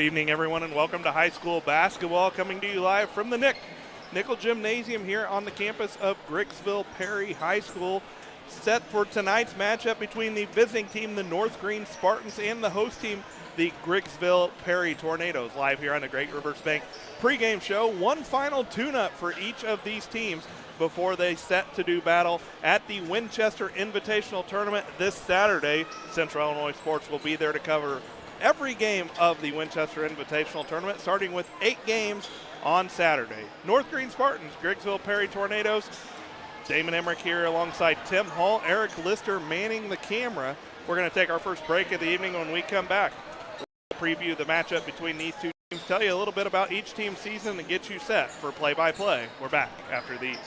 evening, everyone, and welcome to high school basketball, coming to you live from the Nickel Gymnasium here on the campus of Griggsville Perry High School. Set for tonight's matchup between the visiting team, the North Greene Spartans, and the host team, the Griggsville Perry Tornadoes. Live here on the Great Rivers Bank pregame show. One final tune-up for each of these teams before they set to do battle at the Winchester Invitational Tournament this Saturday. Central Illinois Sports will be there to cover every game of the Winchester Invitational Tournament, starting with 8 games on Saturday. North Greene Spartans, Griggsville Perry Tornadoes. Damon Emmerich here alongside Tim Hall, Eric Lister manning the camera. We're going to take our first break of the evening. When we come back, we'll preview the matchup between these two teams, tell you a little bit about each team's season, and get you set for play-by-play. We're back after these.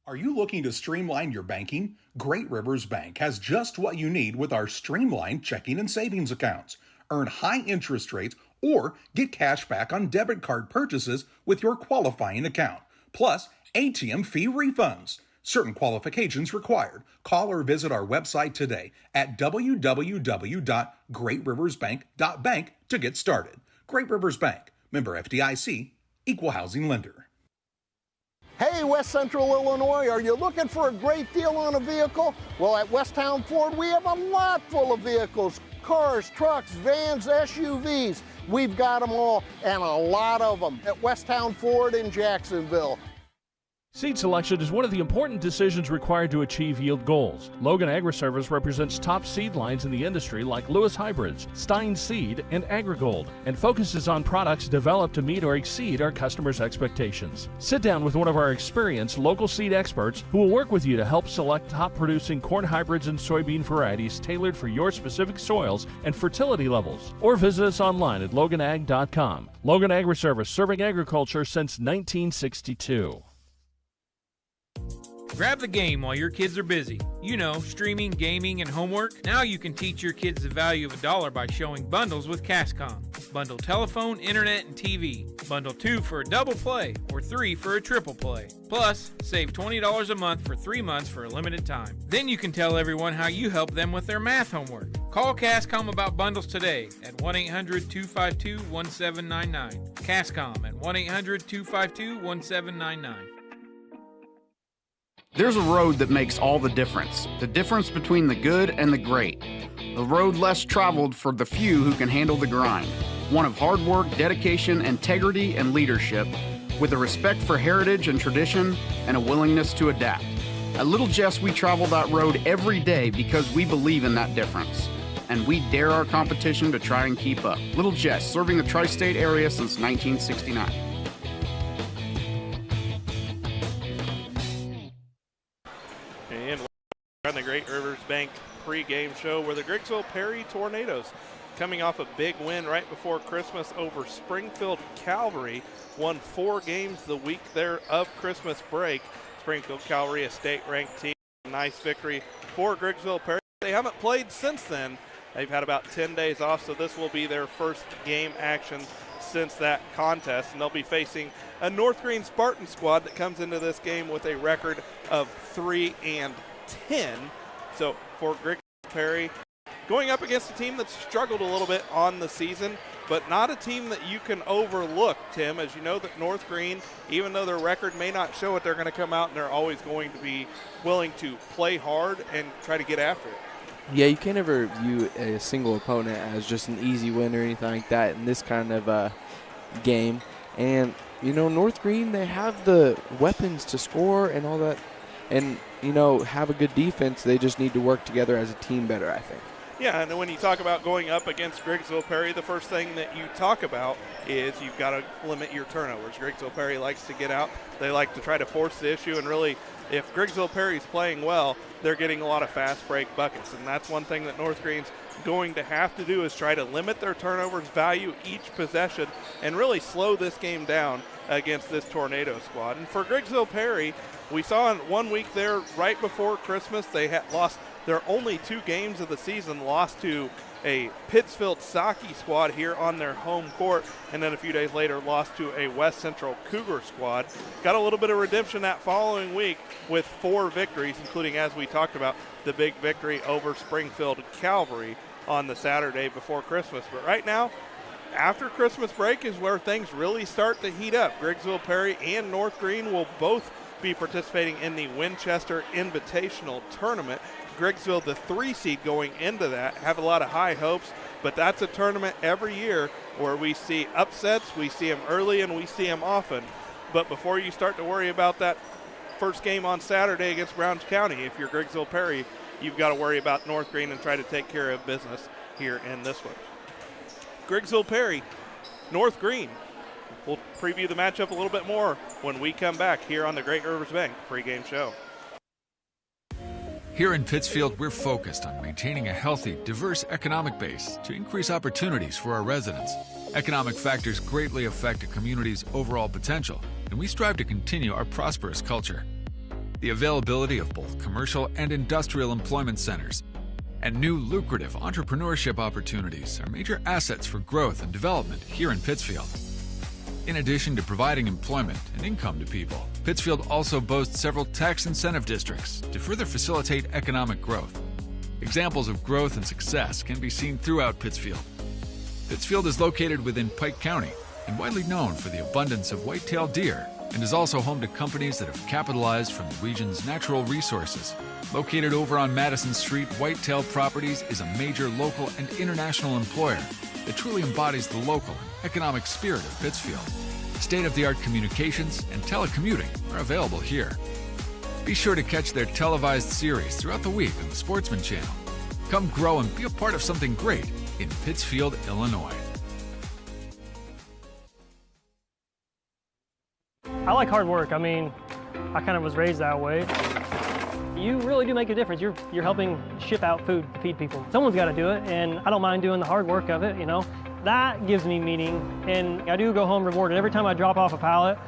Are you looking to streamline your banking? Great Rivers Bank has just what you need with our streamlined checking and savings accounts. Earn high interest rates or get cash back on debit card purchases with your qualifying account. Plus, ATM fee refunds. Certain qualifications required. Call or visit our website today at www.greatriversbank.bank to get started. Great Rivers Bank, member FDIC, equal housing lender. Hey, West Central Illinois, are you looking for a great deal on a vehicle? Well, at Westtown Ford, we have a lot full of vehicles. Cars, trucks, vans, SUVs. We've got them all, and a lot of them at Westtown Ford in Jacksonville. Seed selection is one of the important decisions required to achieve yield goals. Logan Agri-Service represents top seed lines in the industry like Lewis Hybrids, Stein Seed, and AgriGold, and focuses on products developed to meet or exceed our customers' expectations. Sit down with one of our experienced local seed experts who will work with you to help select top-producing corn hybrids and soybean varieties tailored for your specific soils and fertility levels. Or visit us online at loganag.com. Logan Agri-Service, serving agriculture since 1962. Grab the game while your kids are busy. You know, streaming, gaming, and homework. Now you can teach your kids the value of $1 by showing bundles with Cascom. Bundle telephone, internet, and TV. Bundle 2 for a double play or 3 for a triple play. Plus, save $20 a month for 3 months for a limited time. Then you can tell everyone how you help them with their math homework. Call Cascom about bundles today at 1-800-252-1799. Cascom at 1-800-252-1799. There's a road that makes all the difference between the good and the great. A road less traveled for the few who can handle the grind. One of hard work, dedication, integrity, and leadership, with a respect for heritage and tradition and a willingness to adapt. At Little Jess, we travel that road every day because we believe in that difference. And we dare our competition to try and keep up. Little Jess, serving the tri-state area since 1969. On the Great Rivers Bank pregame show, where the Griggsville Perry Tornadoes, coming off a big win right before Christmas over Springfield Calvary, won 4 games the week there of Christmas break. Springfield Calvary, a state-ranked team, nice victory for Griggsville Perry. They haven't played since then. They've had about 10 days off, so this will be their first game action since that contest, and they'll be facing a North Greene Spartan squad that comes into this game with a record of 3-10. So for Griggsville Perry, going up against a team that's struggled a little bit on the season, but not a team that you can overlook, Tim. As you know, that North Greene, even though their record may not show it, they're going to come out and they're always going to be willing to play hard and try to get after it. Yeah, you can't ever view a single opponent as just an easy win or anything like that in this kind of game. And, you know, North Greene, they have the weapons to score and all that. And, you know, have a good defense. They just need to work together as a team better, I think. Yeah, and when you talk about going up against Griggsville Perry, the first thing that you talk about is you've got to limit your turnovers. Griggsville Perry likes to get out. They like to try to force the issue, and really, if Griggsville Perry's playing well, they're getting a lot of fast break buckets, and that's one thing that North Greene's going to have to do is try to limit their turnovers, value each possession, and really slow this game down against this Tornado squad. And for Griggsville Perry, we saw in 1 week there right before Christmas, they had lost their only 2 games of the season, lost to a Pittsfield Saki squad here on their home court, and then a few days later lost to a West Central Cougar squad. Got a little bit of redemption that following week with 4 victories, including, as we talked about, the big victory over Springfield Calvary on the Saturday before Christmas. But right now, After Christmas break is where things really start to heat up. Griggsville Perry and North Greene will both be participating in the Winchester Invitational Tournament. Griggsville, the 3 seed going into that, have a lot of high hopes, but that's a tournament every year where we see upsets, we see them early, and we see them often. But before you start to worry about that first game on Saturday against Browns County, if you're Griggsville Perry, you've got to worry about North Greene and try to take care of business here in this one. Griggsville Perry, North Greene. We'll preview the matchup a little bit more when we come back here on the Great Rivers Bank pregame show. Here in Pittsfield, we're focused on maintaining a healthy, diverse economic base to increase opportunities for our residents. Economic factors greatly affect a community's overall potential, and we strive to continue our prosperous culture. The availability of both commercial and industrial employment centers and new lucrative entrepreneurship opportunities are major assets for growth and development here in Pittsfield. In addition to providing employment and income to people, Pittsfield also boasts several tax incentive districts to further facilitate economic growth. Examples of growth and success can be seen throughout Pittsfield. Pittsfield is located within Pike County and widely known for the abundance of white-tailed deer, and is also home to companies that have capitalized from the region's natural resources. Located over on Madison Street, Whitetail Properties is a major local and international employer that truly embodies the local and economic spirit of Pittsfield. State-of-the-art communications and telecommuting are available here. Be sure to catch their televised series throughout the week on the Sportsman Channel. Come grow and be a part of something great in Pittsfield, Illinois. I like hard work. I mean, I kind of was raised that way. You really do make a difference. You're helping ship out food to feed people. Someone's got to do it, and I don't mind doing the hard work of it, you know. That gives me meaning, and I do go home rewarded. Every time I drop off a pallet,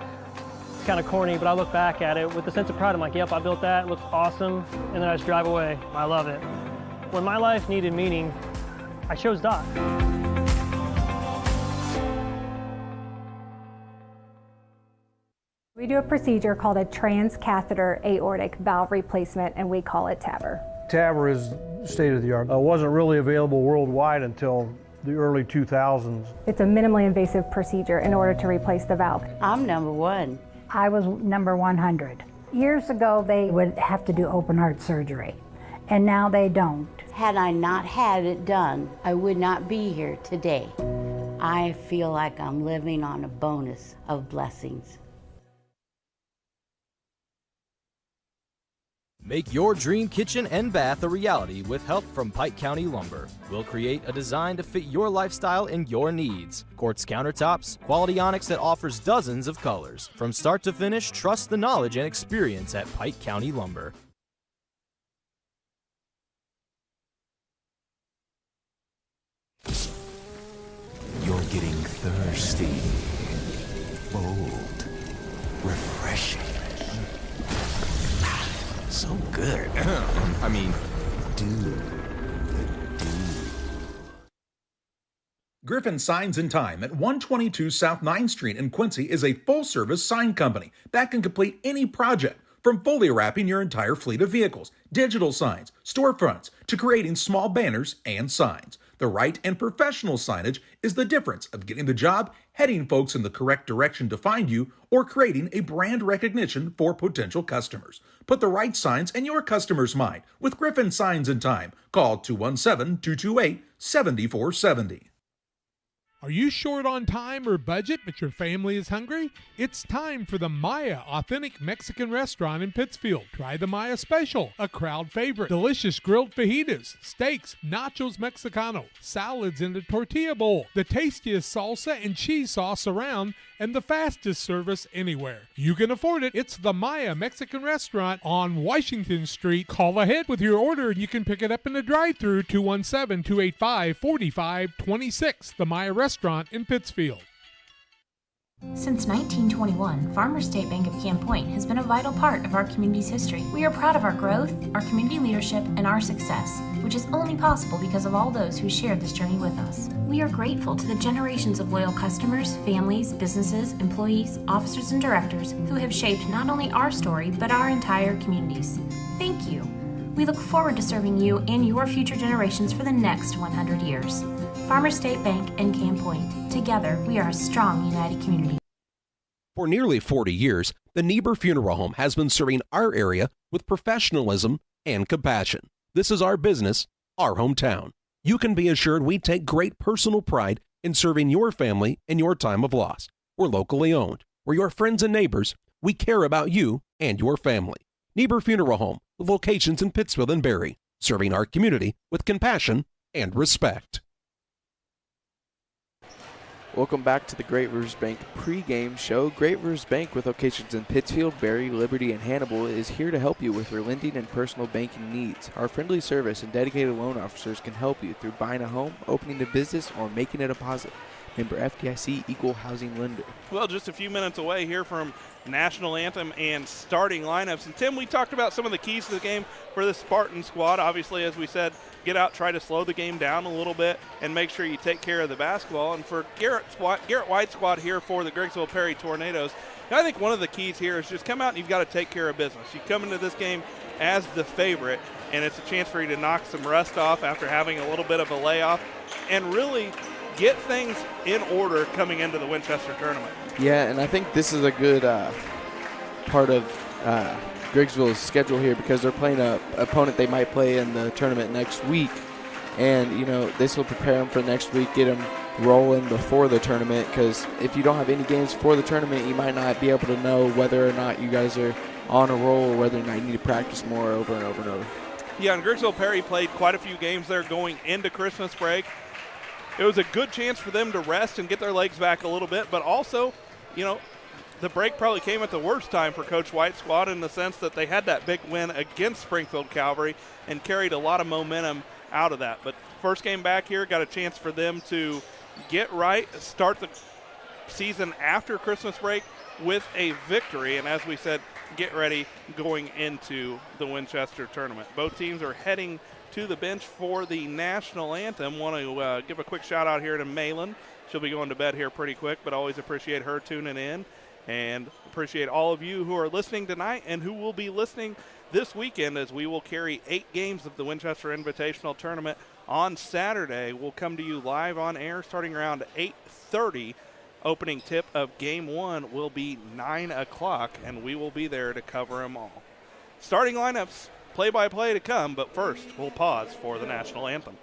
it's kind of corny, but I look back at it with a sense of pride. I'm like, yep, I built that, it looks awesome, and then I just drive away. I love it. When my life needed meaning, I chose Doc. We do a procedure called a transcatheter aortic valve replacement, and we call it TAVR. TAVR is state-of-the-art. It wasn't really available worldwide until the early 2000s. It's a minimally invasive procedure in order to replace the valve. I'm number 1. I was number 100. Years ago, they would have to do open heart surgery, and now they don't. Had I not had it done, I would not be here today. I feel like I'm living on a bonus of blessings. Make your dream kitchen and bath a reality with help from Pike County Lumber. We'll create a design to fit your lifestyle and your needs. Quartz countertops, quality onyx that offers dozens of colors. From start to finish, trust the knowledge and experience at Pike County Lumber. You're getting thirsty, bold, refreshing. So good. I mean, dude. Griffin Signs and Time at 122 South 9th Street in Quincy is a full-service sign company that can complete any project, from fully wrapping your entire fleet of vehicles, digital signs, storefronts, to creating small banners and signs. The right and professional signage is the difference of getting the job, heading folks in the correct direction to find you, or creating a brand recognition for potential customers. Put the right signs in your customer's mind with Griffin Signs and Time. Call 217-228-7470. Are you short on time or budget, but your family is hungry? It's time for the Maya Authentic Mexican Restaurant in Pittsfield. Try the Maya Special, a crowd favorite. Delicious grilled fajitas, steaks, nachos Mexicano, salads in a tortilla bowl, the tastiest salsa and cheese sauce around, and the fastest service anywhere. You can afford it. It's the Maya Mexican Restaurant on Washington Street. Call ahead with your order and you can pick it up in the drive-thru, 217-285-4526. The Maya Restaurant in Pittsfield. Since 1921, Farmers State Bank of Camp Point has been a vital part of our community's history. We are proud of our growth, our community leadership, and our success, which is only possible because of all those who shared this journey with us. We are grateful to the generations of loyal customers, families, businesses, employees, officers, and directors who have shaped not only our story, but our entire communities. Thank you. We look forward to serving you and your future generations for the next 100 years. Farmers State Bank and Camp Point. Together, we are a strong, united community. For nearly 40 years, the Niebuhr Funeral Home has been serving our area with professionalism and compassion. This is our business, our hometown. You can be assured we take great personal pride in serving your family in your time of loss. We're locally owned. We're your friends and neighbors. We care about you and your family. Niebuhr Funeral Home, with locations in Pittsfield and Barry, serving our community with compassion and respect. Welcome back to the Great Rivers Bank pregame show. Great Rivers Bank, with locations in Pittsfield, Barry, Liberty, and Hannibal, is here to help you with your lending and personal banking needs. Our friendly service and dedicated loan officers can help you through buying a home, opening a business, or making a deposit. Member FDIC, Equal Housing Lender. Well, just a few minutes away here from national anthem and starting lineups. And Tim, we talked about some of the keys to the game for the Spartan squad. Obviously, as we said, get out, try to slow the game down a little bit, and make sure you take care of the basketball. And for Garrett White's squad here for the Griggsville Perry Tornadoes, I think one of the keys here is just come out and you've got to take care of business. You come into this game as the favorite, and it's a chance for you to knock some rust off after having a little bit of a layoff and really get things in order coming into the Winchester tournament. Yeah, and I think this is a good part of Griggsville's schedule here, because they're playing a opponent they might play in the tournament next week. And, you know, this will prepare them for next week, get them rolling before the tournament, because if you don't have any games for the tournament, you might not be able to know whether or not you guys are on a roll or whether or not you need to practice more over and over and over. Yeah, and Griggsville Perry played quite a few games there going into Christmas break. It was a good chance for them to rest and get their legs back a little bit, but also, you know, the break probably came at the worst time for Coach White's squad, in the sense that they had that big win against Springfield Calvary and carried a lot of momentum out of that. But first game back here, got a chance for them to get right, start the season after Christmas break with a victory, and as we said, get ready going into the Winchester tournament. Both teams are heading to the bench for the national anthem. Want to give a quick shout out here to Malin. She'll be going to bed here pretty quick, but always appreciate her tuning in, and appreciate all of you who are listening tonight and who will be listening this weekend, as we will carry 8 games of the Winchester Invitational Tournament on Saturday. We'll come to you live on air starting around 8:30. Opening tip of game 1 will be 9 o'clock, and we will be there to cover them all. Starting lineups, play-by-play to come, but first we'll pause for the national anthem.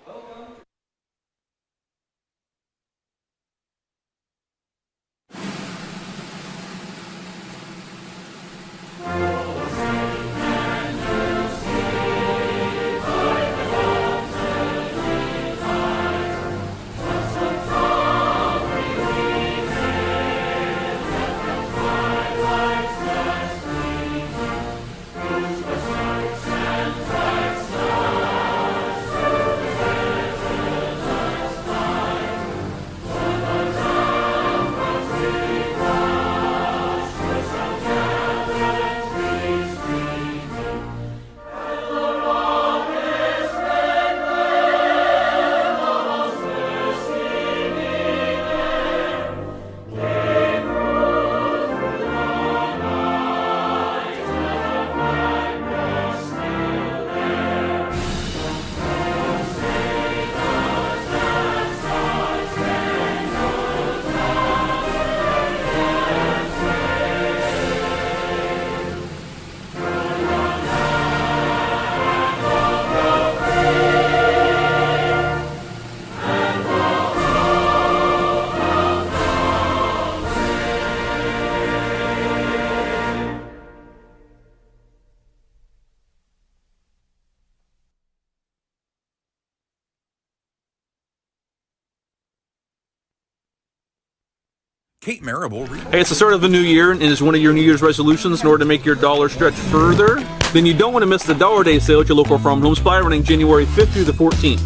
Kate Marable. Hey, it's the start of the new year, and it's one of your New Year's resolutions in order to make your dollar stretch further. Then you don't want to miss the Dollar Day sale at your local Farm Home Supply, running January 5th through the 14th.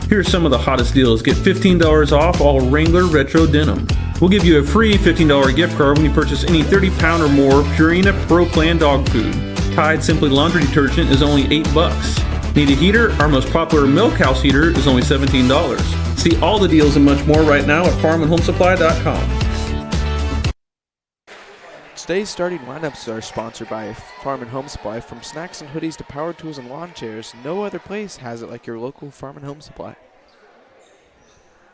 Here's some of the hottest deals. Get $15 off all Wrangler Retro Denim. We'll give you a free $15 gift card when you purchase any 30-pound or more Purina Pro Plan dog food. Tide Simply Laundry Detergent is only $8. Need a heater? Our most popular Milk House heater is only $17. See all the deals and much more right now at farmandhomesupply.com. Today's starting lineups are sponsored by Farm & Home Supply. From snacks and hoodies to power tools and lawn chairs, no other place has it like your local Farm & Home Supply.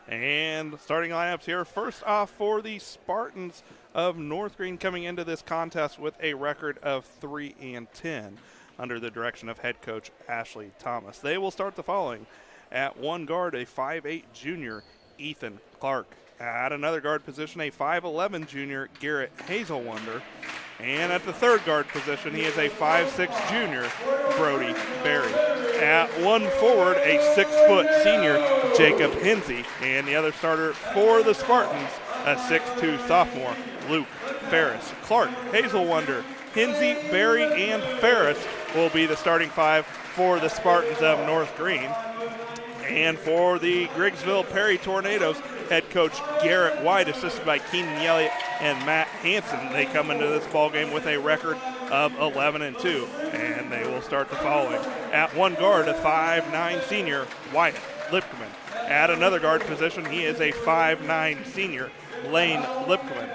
And starting lineups here, first off for the Spartans of North Greene, coming into this contest with a record of 3-10 under the direction of head coach Ashley Thomas. They will start the following. At one guard, a 5'8 junior, Ethan Clark. At another guard position, a 5'11 junior, Garrett Hazelwonder. And at the third guard position, he is a 5'6 junior, Brody Berry. At one forward, a 6-foot senior, Jacob Hinsey. And the other starter for the Spartans, a 6'2 sophomore, Luke Ferris. Clark, Hazelwonder, Hinsey, Berry, and Ferris will be the starting five for the Spartans of North Greene. And for the Griggsville Perry Tornadoes, head coach Garrett White, assisted by Keenan Elliott and Matt Hansen. They come into this ballgame with a record of 11-2, and they will start the following. At one guard, a 5'9 senior, Wyatt Lipkeman. At another guard position, he is a 5'9 senior, Lane Lipkeman.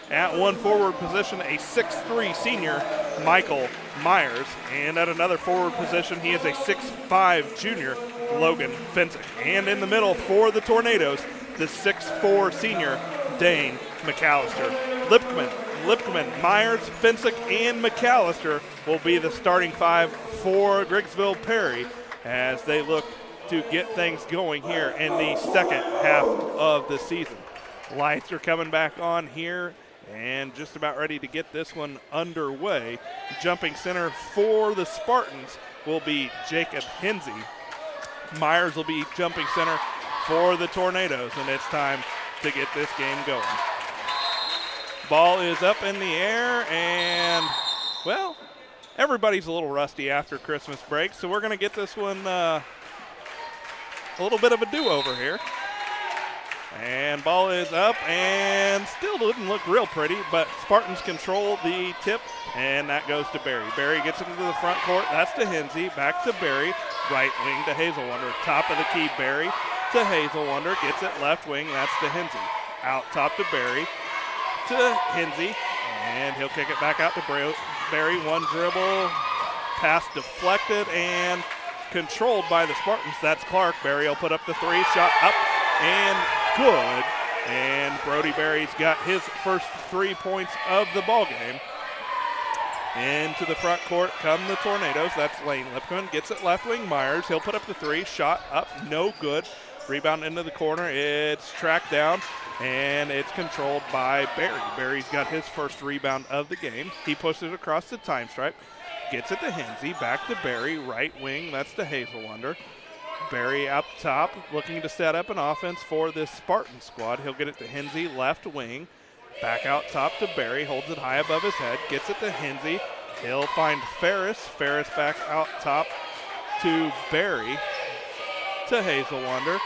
At one forward position, a 6'3 senior, Michael Myers. And at another forward position, he is a 6'5 junior, Logan Finsick. And in the middle for the Tornadoes, the 6'4 senior, Dane McAllister. Lipkeman, Myers, Finsick, and McAllister will be the starting five for Griggsville Perry as they look to get things going here in the second half of the season. Lights are coming back on here and just about ready to get this one underway. Jumping center for the Spartans will be Jacob Hinsey. Myers will be jumping center for the Tornadoes, and it's time to get this game going. Ball is up in the air, and, well, everybody's a little rusty after Christmas break, so we're going to get this one a little bit of a do-over here. And ball is up and still didn't look real pretty, but Spartans control the tip, and that goes to Berry. Berry gets it into the front court. That's to Hinsey. Back to Berry. Right wing to Hazelwonder. Top of the key, Berry to Hazelwonder. Gets it left wing. That's to Hinsey. Out top to Berry to Hinsey, and he'll kick it back out to Berry. One dribble. Pass deflected and controlled by the Spartans. That's Clark. Berry will put up the three. Shot up and good. And Brody Berry's got his first 3 points of the ball game. Into the front court come the Tornadoes. That's Lane Lipkeman. Gets it left wing. Myers. He'll put up the three. Shot up. No good. Rebound into the corner. It's tracked down, and it's controlled by Berry. Berry's got his first rebound of the game. He pushes it across the time stripe. Gets it to Hinsey. Back to Berry. Right wing. That's to Hazelwonder. Berry up top, looking to set up an offense for this Spartan squad. He'll get it to Hinsey, left wing. Back out top to Berry, holds it high above his head, gets it to Hinsey. He'll find Ferris. Ferris back out top to Berry, to Hazelwonder.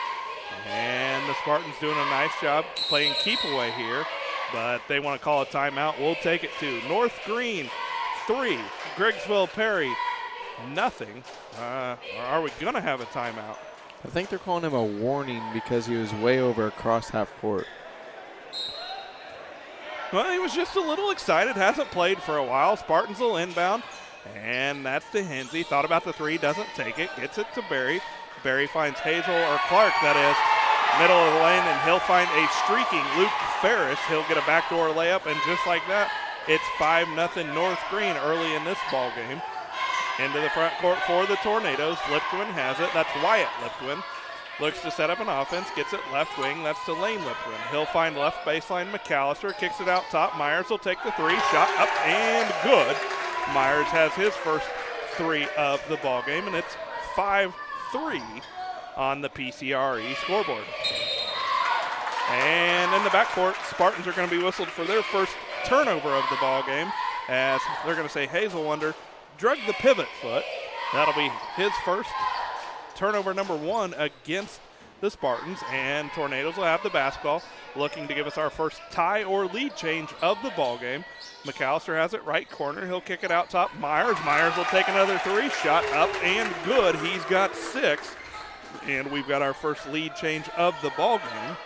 And the Spartans doing a nice job playing keep away here, but they want to call a timeout. We'll take it to North Greene 3, Griggsville Perry nothing. Are we going to have a timeout? I think they're calling him a warning because he was way over across half court. Well, he was just a little excited. Hasn't played for a while. Spartans will inbound, and that's to Hinsey. Thought about the three, doesn't take it. Gets it to Berry. Berry finds Hazel, or Clark, that is, middle of the lane, and he'll find a streaking Luke Ferris. He'll get a backdoor layup, and just like that, it's 5-0 North Greene early in this ball game. Into the front court for the Tornadoes. Lipkeman has it. That's Wyatt Lipkeman. Looks to set up an offense. Gets it left wing. That's to Lane Lipkeman. He'll find left baseline McAllister. Kicks it out top. Myers will take the three. Shot up and good. Myers has his first three of the ball game, and it's 5-3 on the PCRE scoreboard. And in the backcourt, Spartans are going to be whistled for their first turnover of the ball game, as they're going to say Hazelwonder drug the pivot foot. That'll be his first turnover, number 1 against the Spartans, and Tornadoes will have the basketball, looking to give us our first tie or lead change of the ball game. McAllister has it right corner. He'll kick it out top. Myers will take another three. Shot up and good. He's got 6, and we've got our first lead change of the ball game.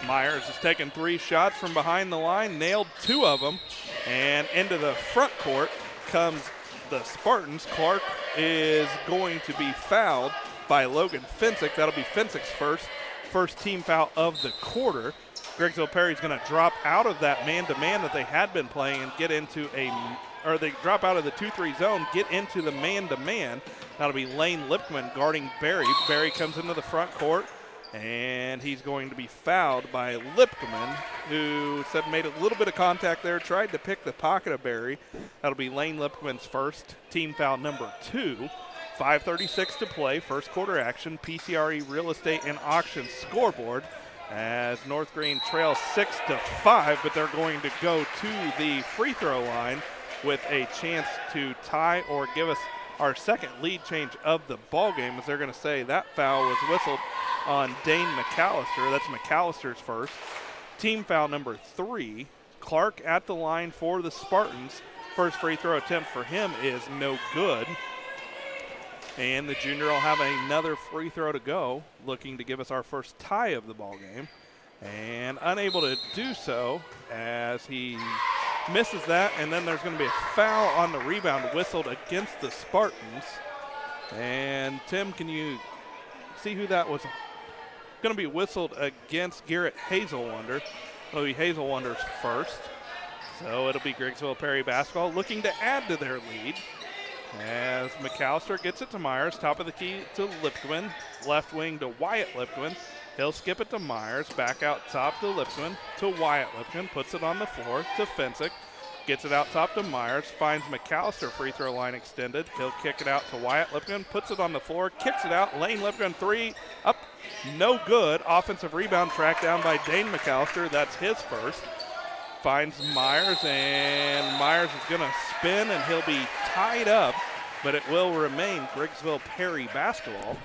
Myers has taken 3 shots from behind the line, nailed 2 of them, and into the front court comes the Spartans. Clark is going to be fouled by Logan Finsick. That'll be Finsick's first, first team foul of the quarter. Griggsville Perry's going to drop out of that man-to-man that they had been playing and get into they drop out of the 2-3 zone, get into the man-to-man. That'll be Lane Lipkman guarding Barry. Barry comes into the front court, and he's going to be fouled by Lipkman, who made a little bit of contact there, tried to pick the pocket of Barry. That'll be Lane Lipkman's first, team foul number 2. 5:36 to play, first quarter action. PCRE Real Estate and Auction scoreboard as North Greene trails 6-5, but they're going to go to the free throw line with a chance to tie or give us our second lead change of the ball game, as they're going to say that foul was whistled on Dane McAllister. That's McAllister's first. Team foul number 3. Clark at the line for the Spartans. First free throw attempt for him is no good. And the junior will have another free throw to go, looking to give us our first tie of the ball game. And unable to do so as he misses that, and then there's going to be a foul on the rebound whistled against the Spartans. And Tim, can you see who that was? Going to be whistled against Garrett Hazelwonder. It'll be Hazelwonder's first. So it'll be Griggsville Perry basketball looking to add to their lead. As McAllister gets it to Myers, top of the key to Lipkman, left wing to Wyatt Lipkman. He'll skip it to Myers, back out top to Lipkman, to Wyatt Lipkman, puts it on the floor to Fensick, gets it out top to Myers, finds McAllister free throw line extended. He'll kick it out to Wyatt Lipkman, puts it on the floor, kicks it out. Lane Lipkman 3, up, no good. Offensive rebound tracked down by Dane McAllister. That's his first. Finds Myers, and Myers is going to spin, and he'll be tied up, but it will remain Griggsville Perry basketball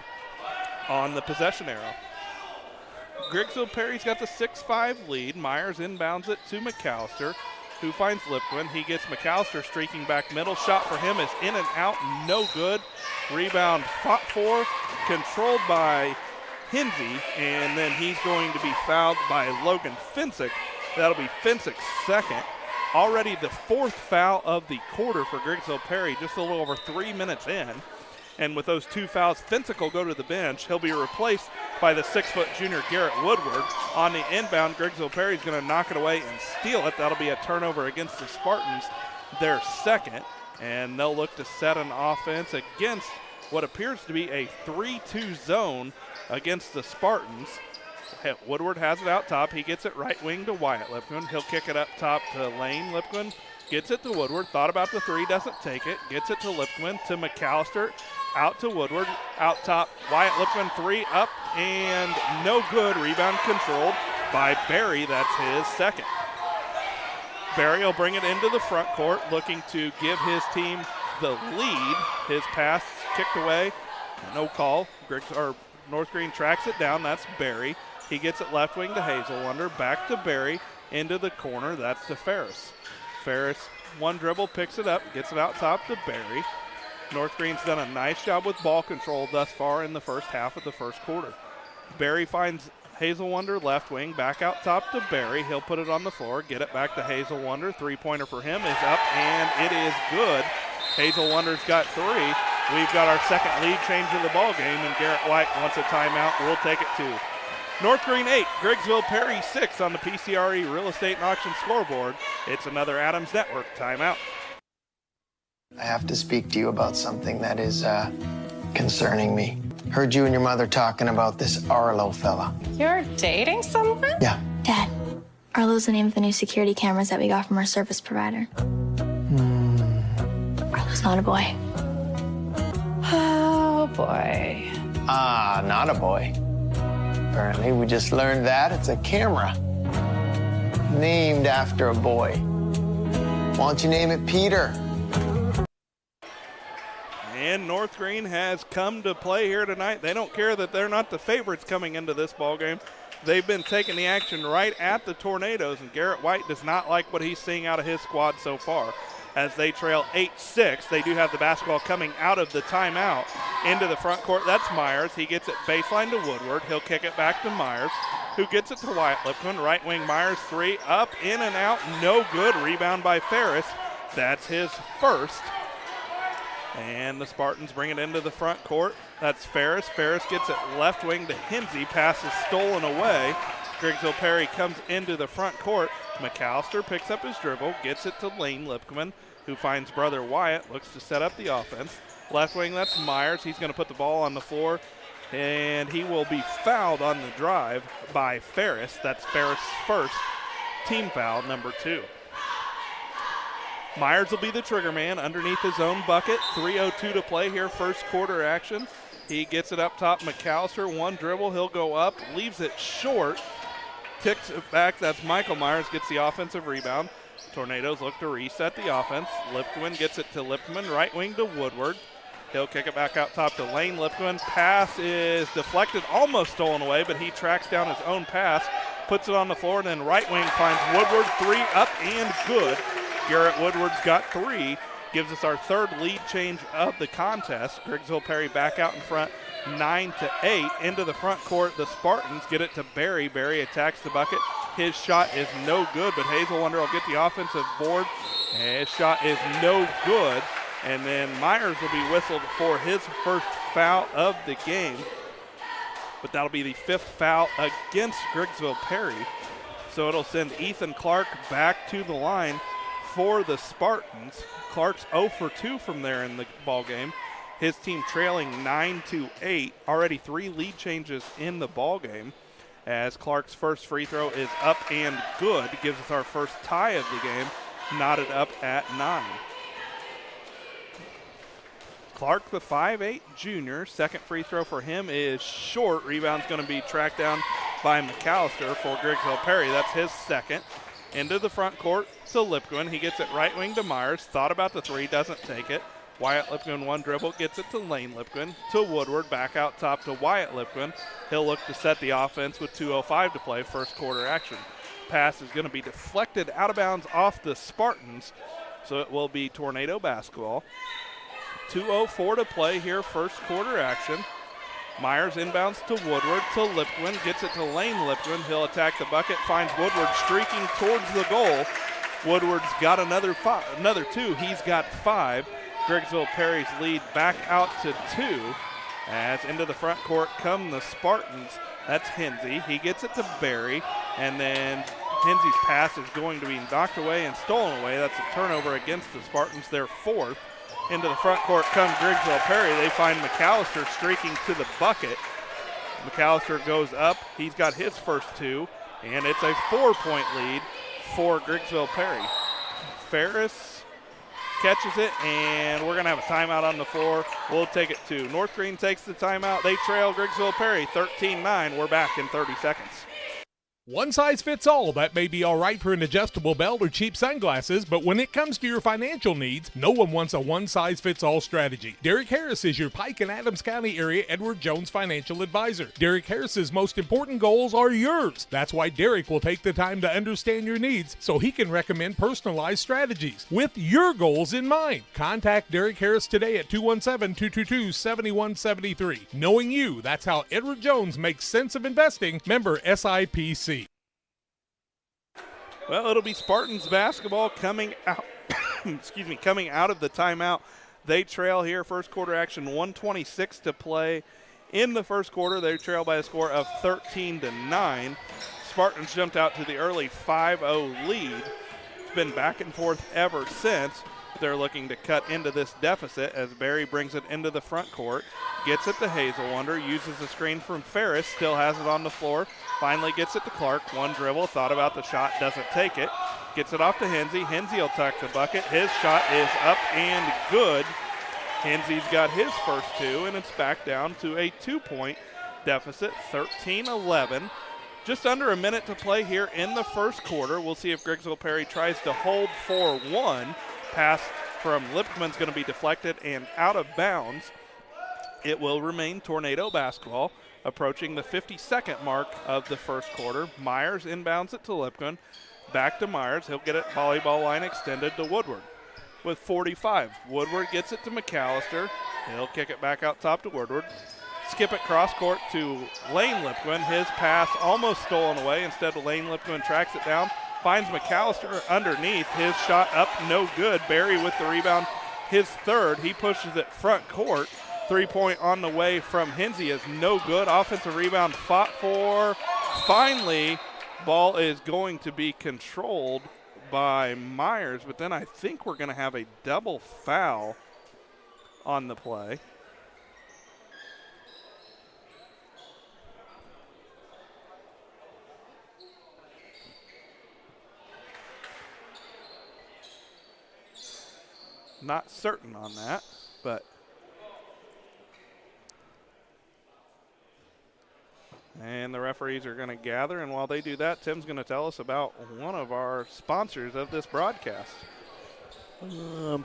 on the possession arrow. Griggsville Perry's got the 6-5 lead. Myers inbounds it to McAllister, who finds Lipkman. He gets McAllister streaking back middle. Shot for him is in and out, no good. Rebound fought for, controlled by Hinsey, and then he's going to be fouled by Logan Fensick. That'll be Fensick's second. Already the fourth foul of the quarter for Griggsville Perry, just a little over 3 minutes in. And with those 2 fouls, Fensick will go to the bench. He'll be replaced by the 6-foot junior Garrett Woodward. On the inbound, Griggsville Perry's going to knock it away and steal it. That'll be a turnover against the Spartans, their second. And they'll look to set an offense against what appears to be a 3-2 zone against the Spartans. Woodward has it out top. He gets it right wing to Wyatt Lipkman. He'll kick it up top to Lane Lipkman. Gets it to Woodward. Thought about the 3, doesn't take it. Gets it to Lipkman, to McAllister, out to Woodward. Out top, Wyatt Lipkman 3, up and no good. Rebound controlled by Barry. That's his second. Barry will bring it into the front court, looking to give his team the lead. His pass kicked away. No call. North Greene tracks it down. That's Barry. He gets it left wing to Hazelwonder, back to Barry, into the corner. That's to Ferris. Ferris, one dribble, picks it up, gets it out top to Barry. North Greene's done a nice job with ball control thus far in the first half of the first quarter. Barry finds Hazelwonder left wing, back out top to Barry. He'll put it on the floor, get it back to Hazelwonder. 3-pointer for him is up, and it is good. Hazelwonder's got 3. We've got our second lead change of the ball game, and Garrett White wants a timeout. We'll take it to North Greene 8, Griggsville Perry 6 on the PCRE Real Estate and Auction scoreboard. It's another Adams Network timeout. I have to speak to you about something that is concerning me. Heard you and your mother talking about this Arlo fella. You're dating someone? Yeah. Dad, Arlo's the name of the new security cameras that we got from our service provider. Arlo's not a boy. Oh, boy. Ah, not a boy. Apparently, we just learned that it's a camera named after a boy. Why don't you name it Peter? And North Greene has come to play here tonight. They don't care that they're not the favorites coming into this ball game. They've been taking the action right at the Tornadoes, and Garrett White does not like what he's seeing out of his squad so far. As they trail 8-6, they do have the basketball coming out of the timeout into the front court. That's Myers. He gets it baseline to Woodward. He'll kick it back to Myers, who gets it to Wyatt Lipkman. Right wing Myers 3, up, in and out, no good. Rebound by Ferris. That's his first. And the Spartans bring it into the front court. That's Ferris. Ferris gets it left wing to Hinsey. Pass is stolen away. Griggsville Perry comes into the front court. McAllister picks up his dribble, gets it to Lane Lipkman, who finds brother Wyatt, looks to set up the offense. Left wing, that's Myers. He's going to put the ball on the floor, and he will be fouled on the drive by Ferris. That's Ferris' first team foul, number 2. Myers will be the trigger man underneath his own bucket. 3:02 to play here, first quarter action. He gets it up top. McAllister, one dribble. He'll go up, leaves it short, ticks it back. That's Michael Myers, gets the offensive rebound. Tornadoes look to reset the offense. Lipkman gets it to Lipkman, right wing to Woodward. He'll kick it back out top to Lane Lipkman. Pass is deflected, almost stolen away, but he tracks down his own pass, puts it on the floor, and then right wing finds Woodward. 3 up and good. Garrett Woodward's got 3, gives us our third lead change of the contest. Griggsville Perry back out in front, 9-8. Into the front court, the Spartans get it to Barry. Barry attacks the bucket. His shot is no good, but Hazelwonder will get the offensive board. His shot is no good, and then Myers will be whistled for his first foul of the game, but that'll be the 5th foul against Griggsville Perry. So it'll send Ethan Clark back to the line for the Spartans. Clark's 0 for 2 from there in the ball game. His team trailing 9-8. Already 3 lead changes in the ball game, as Clark's first free throw is up and good. Gives us our first tie of the game, knotted up at 9. Clark, the 5'8 junior, second free throw for him is short. Rebound's going to be tracked down by McAllister for Griggsville Perry. That's his second. Into the front court to Lipkman. He gets it right wing to Myers. Thought about the 3, doesn't take it. Wyatt Lipkman, one dribble, gets it to Lane Lipkman. To Woodward, back out top to Wyatt Lipkman. He'll look to set the offense with 2:05 to play, first quarter action. Pass is going to be deflected out of bounds off the Spartans, so it will be Tornado basketball. 2:04 to play here, first quarter action. Myers inbounds to Woodward, to Lipkman, gets it to Lane Lipkman. He'll attack the bucket, finds Woodward streaking towards the goal. Woodward's got another 2. He's got 5. Griggsville Perry's lead back out to 2. As into the front court come the Spartans. That's Hinsey. He gets it to Barry, and then Hinsey's pass is going to be knocked away and stolen away. That's a turnover against the Spartans, their 4th. Into the front court comes Griggsville Perry. They find McAllister streaking to the bucket. McAllister goes up. He's got his first 2, and it's a 4-point lead for Griggsville Perry. Ferris catches it, and we're going to have a timeout on the floor. We'll take it to North Greene takes the timeout. They trail Griggsville Perry 13-9. We're back in 30 seconds. One size fits all. That may be all right for an adjustable belt or cheap sunglasses, but when it comes to your financial needs, no one wants a one-size-fits-all strategy. Derek Harris is your Pike and Adams County area Edward Jones financial advisor. Derek Harris's most important goals are yours. That's why Derek will take the time to understand your needs so he can recommend personalized strategies with your goals in mind. Contact Derek Harris today at 217-222-7173. Knowing you, that's how Edward Jones makes sense of investing. Member SIPC. Well, it'll be Spartans basketball coming out. Coming out of the timeout. They trail here, first quarter action, 1:26 to play in the first quarter. They trail by a score of 13-9. Spartans jumped out to the early 5-0 lead. It's been back and forth ever since. They're looking to cut into this deficit as Barry brings it into the front court. Gets it to Hazelwonder, uses the screen from Ferris, still has it on the floor. Finally gets it to Clark, one dribble, thought about the shot, doesn't take it. Gets it off to Hinsey. Hinsey will tuck the bucket. His shot is up and good. Hinsey's got his first 2, and it's back down to a 2-point deficit, 13-11. Just under a minute to play here in the first quarter. We'll see if Griggsville Perry tries to hold for 1. Pass from Lipman's going to be deflected and out of bounds. It will remain Tornado basketball, approaching the 52nd mark of the first quarter. Myers inbounds it to Lipman. Back to Myers. He'll get it volleyball line extended to Woodward with 45. Woodward gets it to McAllister. He'll kick it back out top to Woodward. Skip it cross court to Lane Lipman. His pass almost stolen away. Instead, Lane Lipman tracks it down. Finds McAllister underneath. His shot up, no good. Barry with the rebound. his third. He pushes it front court. 3-point on the way from Hinsey is no good. Offensive rebound fought for. Finally, ball is going to be controlled by Myers, but then I think we're going to have a double foul on the play. Not certain on that, but and the referees are going to gather, and while they do that, Tim's going to tell us about one of our sponsors of this broadcast.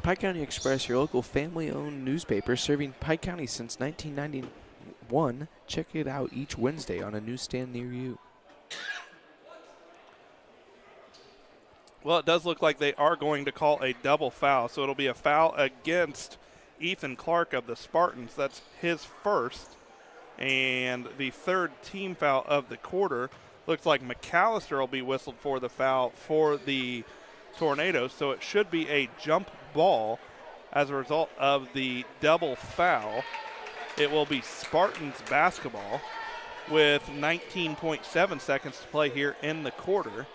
Pike County Express, your local family-owned newspaper serving Pike County since 1991. Check it out each Wednesday on a newsstand near you. Well, it does look like they are going to call a double foul, so it'll be a foul against Ethan Clark of the Spartans. That's his first and the third team foul of the quarter. Looks like McAllister will be whistled for the foul for the Tornadoes, so it should be a jump ball as a result of the double foul. It will be Spartans basketball with 19.7 seconds to play here in the quarter.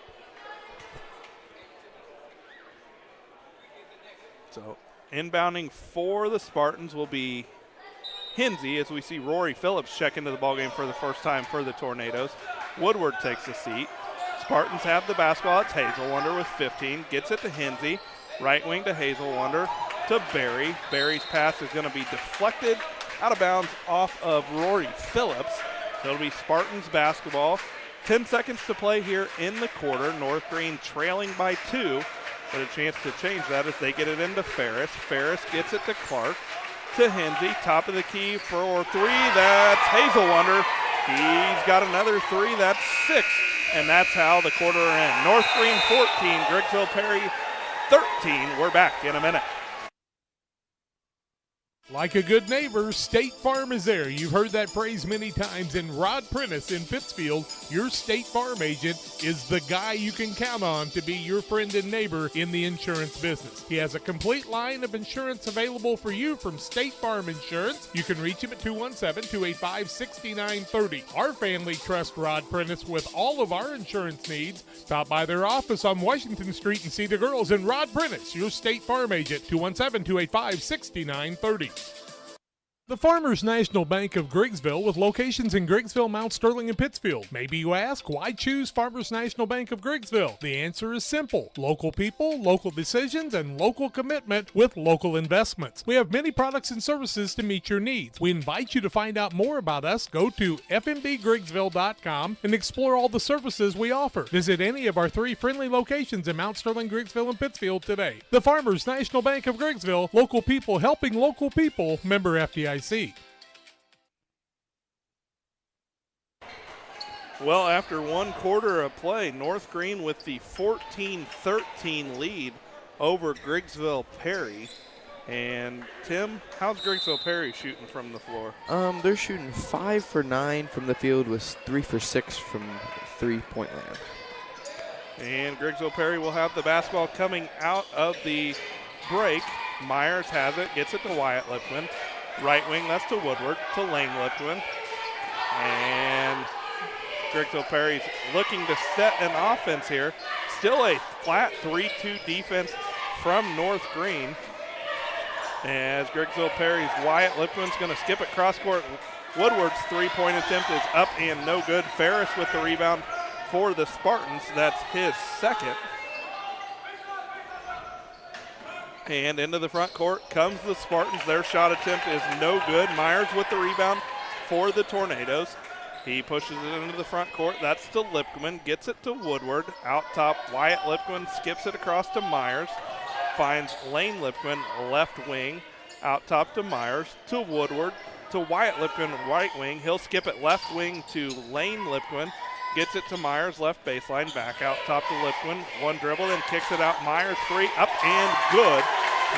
So inbounding for the Spartans will be Hinsey, as we see Rory Phillips check into the ballgame for the first time for the Tornadoes. Woodward takes a seat. Spartans have the basketball. It's Hazelwonder with 15. Gets it to Hinsey. Right wing to Hazelwonder to Barry. Barry's pass is going to be deflected out of bounds off of Rory Phillips. So it'll be Spartans basketball. 10 seconds to play here in the quarter. North Greene trailing by 2. But a chance to change that as they get it into Ferris. Ferris gets it to Clark, to Hinsey, top of the key for 3. That's Hazelwonder. He's got another 3. That's 6. And that's how the quarter ends. North Greene 14, Griggsville Perry 13. We're back in a minute. Like a good neighbor, State Farm is there. You've heard that phrase many times. And Rod Prentice in Pittsfield, your State Farm agent, is the guy you can count on to be your friend and neighbor in the insurance business. He has a complete line of insurance available for you from State Farm Insurance. You can reach him at 217-285-6930. Our family trusts Rod Prentice with all of our insurance needs. Stop by their office on Washington Street and see the girls. And Rod Prentice, your State Farm agent, 217-285-6930. The Farmers National Bank of Griggsville, with locations in Griggsville, Mount Sterling, and Pittsfield. Maybe you ask, why choose Farmers National Bank of Griggsville? The answer is simple. Local people, local decisions, and local commitment with local investments. We have many products and services to meet your needs. We invite you to find out more about us. Go to fmbgriggsville.com and explore all the services we offer. Visit any of our 3 friendly locations in Mount Sterling, Griggsville, and Pittsfield today. The Farmers National Bank of Griggsville, local people helping local people, member FDIC. Well, after one quarter of play, North Greene with the 14-13 lead over Griggsville Perry. And Tim, how's Griggsville Perry shooting from the floor? They're shooting 5 for 9 from the field with 3 for 6 from three-point land. And Griggsville Perry will have the basketball coming out of the break. Myers has it, gets it to Wyatt Lipwin. Right wing, that's to Woodward, to Lane Lipwin. And Griggsville Perry's looking to set an offense here. Still a flat 3-2 defense from North Greene. As Griggsville Perry's Wyatt Lipwin's going to skip it cross court. Woodward's 3-point attempt is up and no good. Ferris with the rebound for the Spartans. That's his second. And into the front court comes the Spartans. Their shot attempt is no good. Myers with the rebound for the Tornadoes. He pushes it into the front court. That's to Lipwin. Gets it to Woodward. Out top, Wyatt Lipwin skips it across to Myers. Finds Lane Lipwin, left wing. Out top to Myers, to Woodward, to Wyatt Lipwin, right wing. He'll skip it left wing to Lane Lipwin. Gets it to Myers, left baseline, back out top to Lipwin. One dribble, then kicks it out. Myers 3, up and good.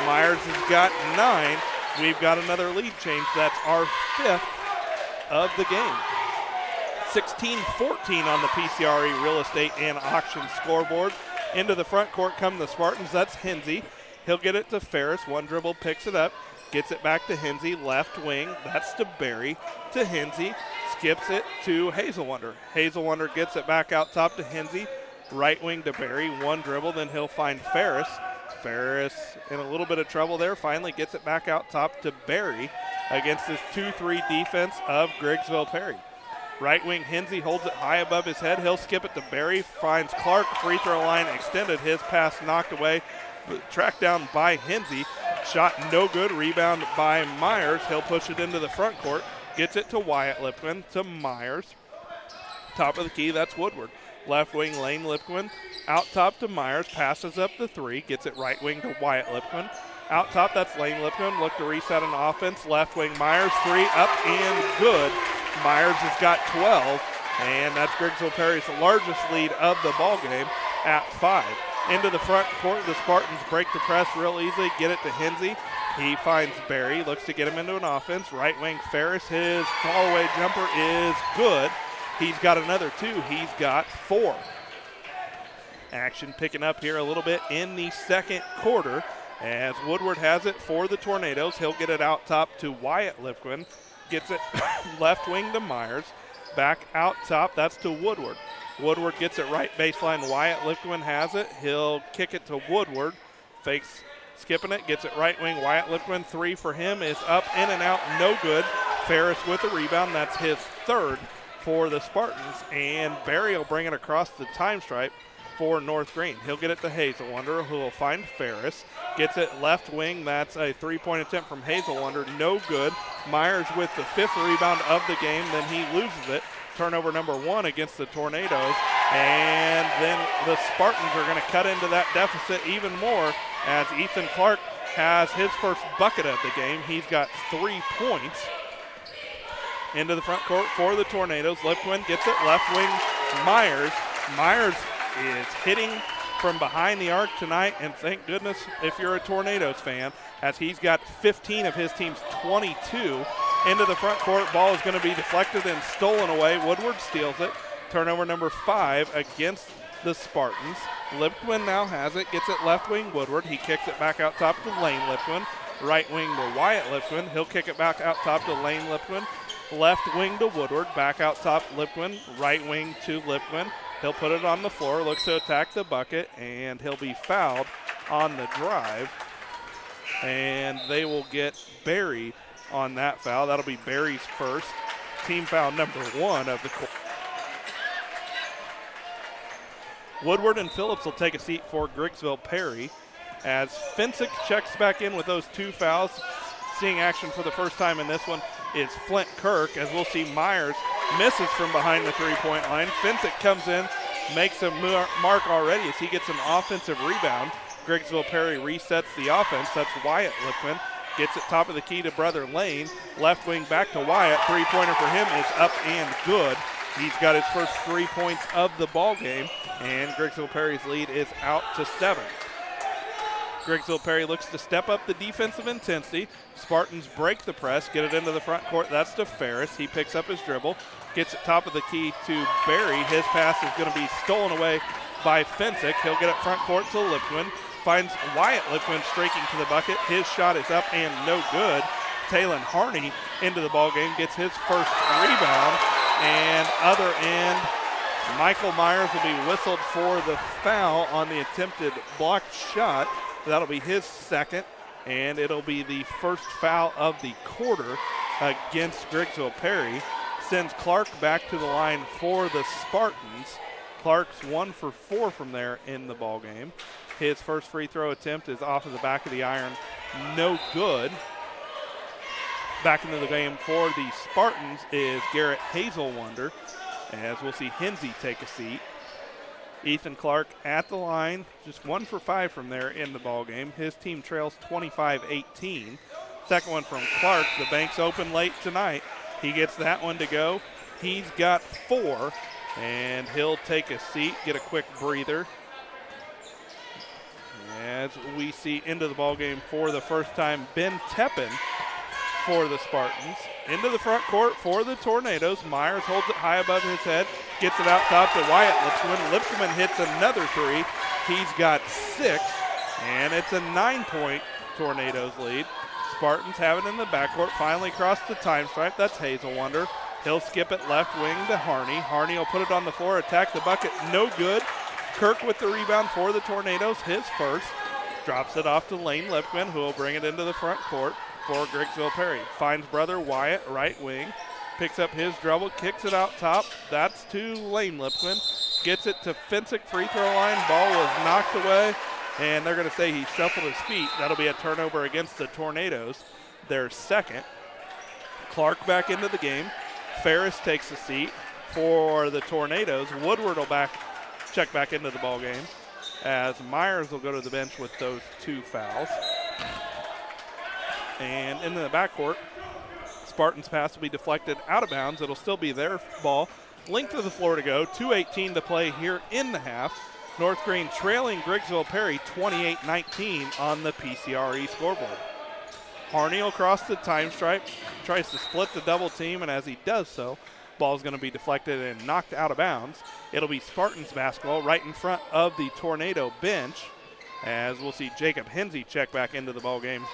Myers has got 9. We've got another lead change. That's our 5th of the game. 16-14 on the PCRE Real Estate and Auction scoreboard. Into the front court come the Spartans. That's Hinsey. He'll get it to Ferris. One dribble, picks it up. Gets it back to Hinsey, left wing. That's to Barry, to Hinsey. Skips it to Hazelwonder. Hazelwonder gets it back out top to Hinsey. Right wing to Barry. One dribble, then he'll find Ferris. Ferris in a little bit of trouble there. Finally gets it back out top to Barry against this 2-3 defense of Griggsville Perry. Right wing Hinsey holds it high above his head. He'll skip it to Barry. Finds Clark. Free throw line extended. His pass knocked away. Tracked down by Hinsey. Shot no good. Rebound by Myers. He'll push it into the front court. Gets it to Wyatt Lipquin, to Myers. Top of the key, that's Woodward. Left wing, Lane Lipquin. Out top to Myers. Passes up the three. Gets it right wing to Wyatt Lipquin. Out top, that's Lane Lipquin. Look to reset on offense. Left wing, Myers. Three up and good. Myers has got 12. And that's Griggsville Perry's largest lead of the ball game at 5. Into the front court, the Spartans break the press real easily, get it to Hinsey. He finds Barry, looks to get him into an offense. Right wing Ferris, his fall-away jumper is good. He's got another 2. He's got 4. Action picking up here a little bit in the second quarter as Woodward has it for the Tornadoes. He'll get it out top to Wyatt Lipquin. Gets it left wing to Myers. Back out top, that's to Woodward. Woodward gets it right baseline. Wyatt Lipquin has it. He'll kick it to Woodward. Fakes skipping it. Gets it right wing. Wyatt Lipquin, 3 for him is up, in and out, no good. Ferris with the rebound. That's his 3rd for the Spartans. And Barry will bring it across the time stripe for North Greene. He'll get it to Hazelwonder, who will find Ferris. Gets it left wing. That's a 3-point attempt from Hazelwonder. No good. Myers with the 5th rebound of the game. Then he loses it. Turnover number 1 against the Tornadoes. And then the Spartans are going to cut into that deficit even more as Ethan Clark has his first bucket of the game. He's got 3 points. Into the front court for the Tornadoes. Lipquin gets it left wing. Myers. Myers is hitting from behind the arc tonight, and thank goodness if you're a Tornadoes fan, as he's got 15 of his team's 22. Into the front court, ball is going to be deflected and stolen away. Woodward steals it. Turnover number 5 against the Spartans. Lipquin now has it, gets it left wing Woodward. He kicks it back out top to Lane Lipquin. Right wing to Wyatt Lipquin. He'll kick it back out top to Lane Lipquin. Left wing to Woodward. Back out top Lipquin. Right wing to Lipquin. He'll put it on the floor, looks to attack the bucket, and he'll be fouled on the drive. And they will get Barry on that foul. That'll be Barry's first. Team foul number 1 of the quarter. Woodward and Phillips will take a seat for Griggsville Perry as Finsick checks back in with those 2 fouls. Seeing action for the first time in this one is Flint Kirk, as we'll see Myers misses from behind the 3-point line. Finsick comes in, makes a mark already as he gets an offensive rebound. Griggsville Perry resets the offense. That's Wyatt Lipquin. Gets it top of the key to brother Lane. Left wing back to Wyatt. 3-pointer for him is up and good. He's got his first 3 points of the ball game, and Griggsville Perry's lead is out to 7. Griggsville Perry looks to step up the defensive intensity. Spartans break the press, get it into the front court. That's to Ferris. He picks up his dribble, gets it top of the key to Barry. His pass is going to be stolen away by Finsick. He'll get it front court to Lipquin. Finds Wyatt Lipquin streaking to the bucket. His shot is up and no good. Talon Harney into the ballgame, gets his first rebound. And other end, Michael Myers will be whistled for the foul on the attempted blocked shot. That'll be his second, and it'll be the first foul of the quarter against Griggsville Perry. Sends Clark back to the line for the Spartans. Clark's 1 for 4 from there in the ballgame. His first free throw attempt is off of the back of the iron. No good. Back into the game for the Spartans is Garrett Hazelwonder, as we'll see Hinsey take a seat. Ethan Clark at the line, just 1 for 5 from there in the ballgame. His team trails 25-18. Second one from Clark. The bank's open late tonight. He gets that one to go. He's got 4, and he'll take a seat, get a quick breather. As we see into the ballgame for the first time, Ben Teppen for the Spartans. Into the front court for the Tornadoes. Myers holds it high above his head, gets it out top to Wyatt Lipquin. Lipquin hits another 3. He's got 6. And it's a 9-point Tornadoes lead. Spartans have it in the backcourt, finally crossed the time stripe. That's Hazel Wonder. He'll skip it left wing to Harney. Harney will put it on the floor, attack the bucket, no good. Kirk with the rebound for the Tornadoes, his first. Drops it off to Lane Lipman, who will bring it into the front court for Griggsville Perry. Finds brother Wyatt, right wing. Picks up his dribble, kicks it out top. That's to Lane Lipman. Gets it to Finsick, free throw line. Ball was knocked away, and they're going to say he shuffled his feet. That'll be a turnover against the Tornadoes, their second. Clark back into the game. Ferris takes the seat for the Tornadoes. Woodward will check back into the ball game, as Myers will go to the bench with those 2 fouls. And into the backcourt, Spartans pass will be deflected out of bounds. It'll still be their ball. Length of the floor to go, 2:18 to play here in the half. North Greene trailing Griggsville Perry 28-19 on the PCRE scoreboard. Harney will cross the time stripe, tries to split the double team, and as he does so, ball's going to be deflected and knocked out of bounds. It'll be Spartans basketball right in front of the Tornado bench, as we'll see Jacob Hensey check back into the ball game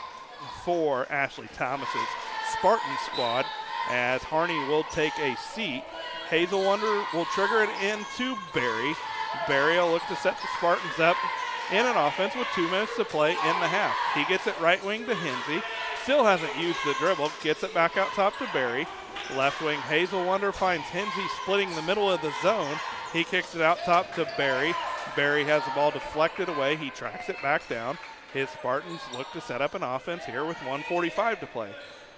for Ashley Thomas's Spartan squad, as Harney will take a seat. Hazel Wonder will trigger it into Barry. Barry will look to set the Spartans up in an offense with 2 minutes to play in the half. He gets it right wing to Hensey. Still hasn't used the dribble. Gets it back out top to Barry. Left wing Hazel Wonder finds Hensey splitting the middle of the zone. He kicks it out top to Barry. Barry has the ball deflected away. He tracks it back down. His Spartans look to set up an offense here with 1:45 to play.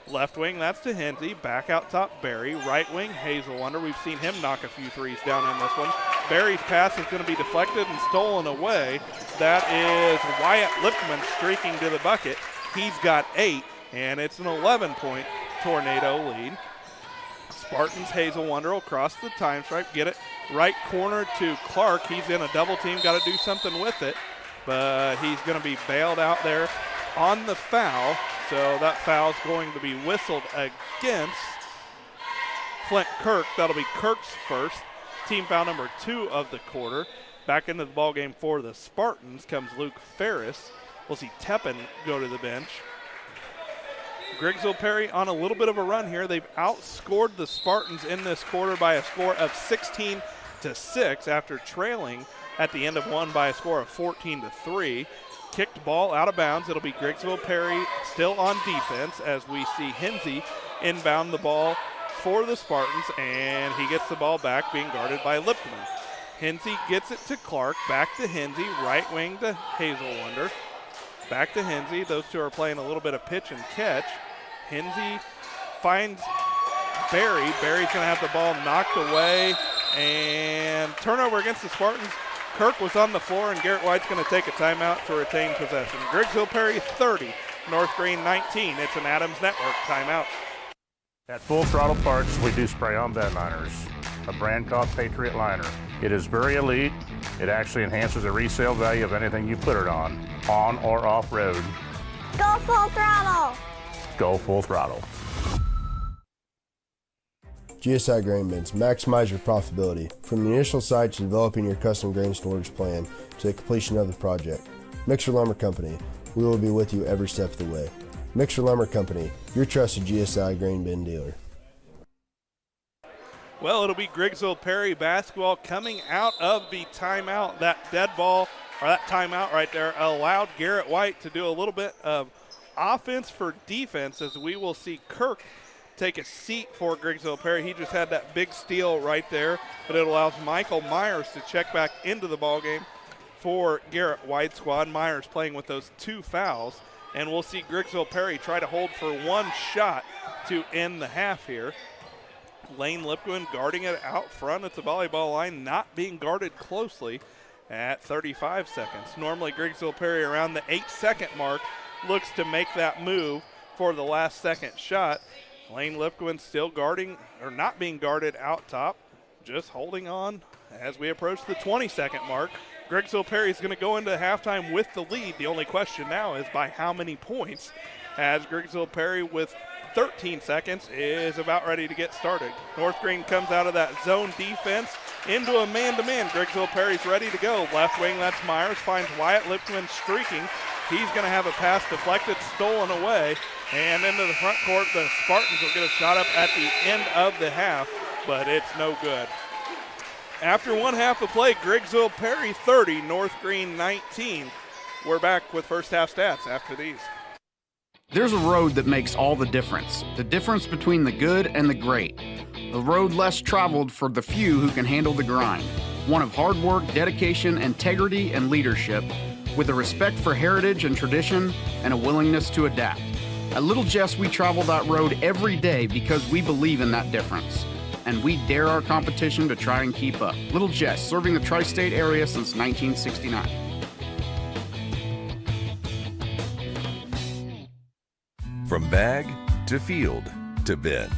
Left wing, that's to Hensey. Back out top, Barry. Right wing, Hazel Wonder. We've seen him knock a few threes down in this one. Barry's pass is going to be deflected and stolen away. That is Wyatt Lipman streaking to the bucket. He's got 8, and it's an 11-point Tornado lead. Spartans, Hazel Wonder will cross the time stripe, get it right corner to Clark. He's in a double team, got to do something with it, but he's going to be bailed out there on the foul. So that foul's going to be whistled against Flint Kirk. That'll be Kirk's first. Team foul number 2 of the quarter. Back into the ball game for the Spartans comes Luke Ferris. We'll see Teppen go to the bench. Griggsville Perry on a little bit of a run here. They've outscored the Spartans in this quarter by a score of 16-6 after trailing at the end of one by a score of 14-3. Kicked ball out of bounds. It'll be Griggsville Perry still on defense as we see Hensey inbound the ball for the Spartans, and he gets the ball back being guarded by Lipman. Hensey gets it to Clark, back to Hensey, right wing to Hazel Wonder. Back to Hensey. Those two are playing a little bit of pitch and catch. Hensey finds Barry. Barry's going to have the ball knocked away, and turnover against the Spartans. Kirk was on the floor, and Garrett White's going to take a timeout to retain possession. Griggsville Perry 30, North Greene 19. It's an Adams Network timeout. At Full Throttle Parts, we do spray-on bed liners, a brand called Patriot Liner. It is very elite. It actually enhances the resale value of anything you put it on or off-road. Go Full Throttle! Go Full Throttle. GSI Grain Bins, maximize your profitability. From the initial site to developing your custom grain storage plan to the completion of the project. Mixer Lumber Company, we will be with you every step of the way. Mixer Lumber Company, your trusted GSI grain bin dealer. Well, it'll be Griggsville Perry basketball coming out of the timeout. That dead ball, or that timeout right there, allowed Garrett White to do a little bit of offense for defense, as we will see Kirk take a seat for Griggsville Perry. He just had that big steal right there, but it allows Michael Myers to check back into the ballgame for Garrett White's squad. Myers playing with those 2 fouls, and we'll see Griggsville Perry try to hold for 1 shot to end the half here. Lane Lipwin guarding it out front at the volleyball line, not being guarded closely at 35 seconds. Normally Griggsville Perry around the 8-second mark looks to make that move for the last second shot. Lane Lipwin still guarding, or not being guarded out top, just holding on as we approach the 20-second mark. Griggsville Perry is going to go into halftime with the lead. The only question now is by how many points, as Griggsville Perry with 13 seconds is about ready to get started. North Greene comes out of that zone defense into a man-to-man. Griggsville Perry's ready to go. Left wing, that's Myers, finds Wyatt Lipman streaking. He's going to have a pass deflected, stolen away, and into the front court. The Spartans will get a shot up at the end of the half, but it's no good. After one half of play, Griggsville Perry 30, North Greene 19. We're back with first half stats after these. There's a road that makes all the difference between the good and the great. The road less traveled for the few who can handle the grind. One of hard work, dedication, integrity, and leadership, with a respect for heritage and tradition and a willingness to adapt. At Little Jess, we travel that road every day because we believe in that difference. And we dare our competition to try and keep up. Little Jess, serving the tri-state area since 1969. From bag to field to bin,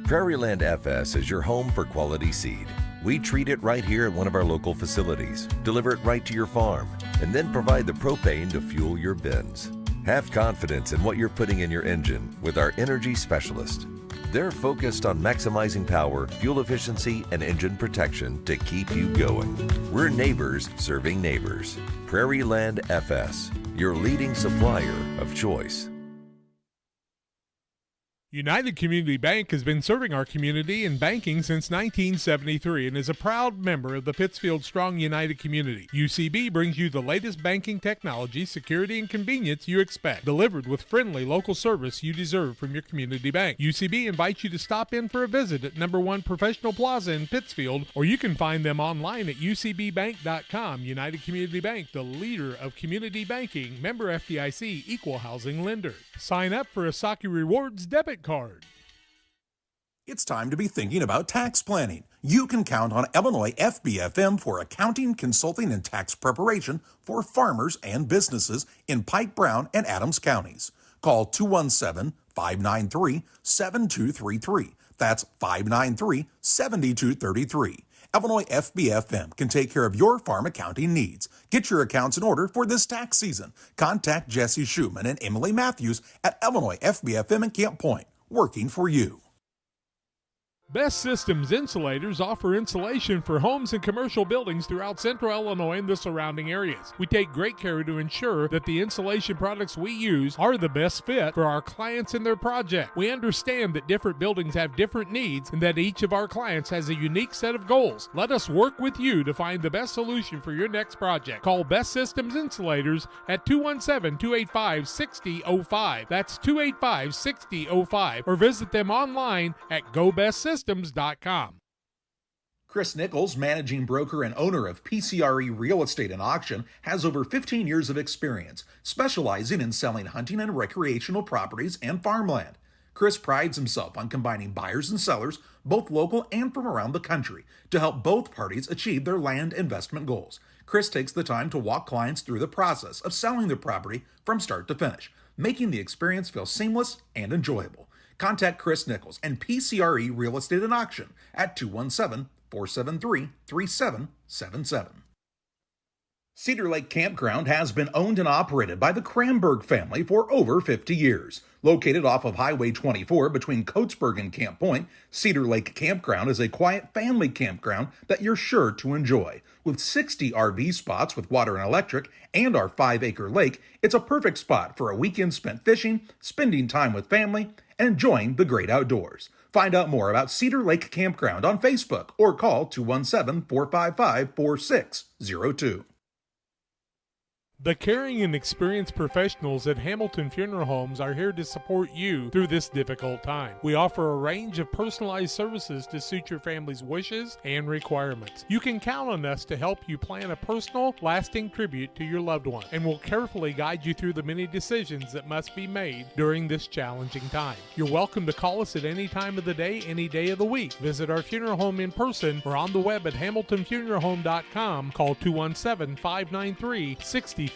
Prairieland FS is your home for quality seed. We treat it right here at one of our local facilities, deliver it right to your farm, and then provide the propane to fuel your bins. Have confidence in what you're putting in your engine with our energy specialist. They're focused on maximizing power, fuel efficiency, and engine protection to keep you going. We're neighbors serving neighbors. Prairieland FS, your leading supplier of choice. United Community Bank has been serving our community in banking since 1973 and is a proud member of the Pittsfield Strong United community. UCB brings you the latest banking technology, security, and convenience you expect, delivered with friendly local service you deserve from your community bank. UCB invites you to stop in for a visit at number 1 Professional Plaza in Pittsfield, or you can find them online at ucbbank.com. United Community Bank, the leader of community banking, member FDIC, equal housing lender. Sign up for a Saki Rewards debit card. It's time to be thinking about tax planning. You can count on Illinois FBFM for accounting, consulting, and tax preparation for farmers and businesses in Pike, Brown, and Adams counties. Call 217-593-7233. That's 593-7233. Illinois FBFM can take care of your farm accounting needs. Get your accounts in order for this tax season. Contact Jesse Schumann and Emily Matthews at Illinois FBFM in Camp Point, working for you. Best Systems Insulators offer insulation for homes and commercial buildings throughout central Illinois and the surrounding areas. We take great care to ensure that the insulation products we use are the best fit for our clients and their project. We understand that different buildings have different needs and that each of our clients has a unique set of goals. Let us work with you to find the best solution for your next project. Call Best Systems Insulators at 217-285-6005. That's 285-6005, or visit them online at GoBestSystems.com. Chris Nichols, managing broker and owner of PCRE Real Estate and Auction, has over 15 years of experience, specializing in selling hunting and recreational properties and farmland. Chris prides himself on combining buyers and sellers, both local and from around the country, to help both parties achieve their land investment goals. Chris takes the time to walk clients through the process of selling their property from start to finish, making the experience feel seamless and enjoyable. Contact Chris Nichols and PCRE Real Estate and Auction at 217-473-3777. Cedar Lake Campground has been owned and operated by the Kramberg family for over 50 years. Located off of Highway 24 between Coatesburg and Camp Point, Cedar Lake Campground is a quiet family campground that you're sure to enjoy. With 60 RV spots with water and electric and our 5-acre lake, it's a perfect spot for a weekend spent fishing, spending time with family, and enjoying the great outdoors. Find out more about Cedar Lake Campground on Facebook or call 217-455-4602. The caring and experienced professionals at Hamilton Funeral Homes are here to support you through this difficult time. We offer a range of personalized services to suit your family's wishes and requirements. You can count on us to help you plan a personal, lasting tribute to your loved one, and we'll carefully guide you through the many decisions that must be made during this challenging time. You're welcome to call us at any time of the day, any day of the week. Visit our funeral home in person or on the web at hamiltonfuneralhome.com. Call 217-593-6517.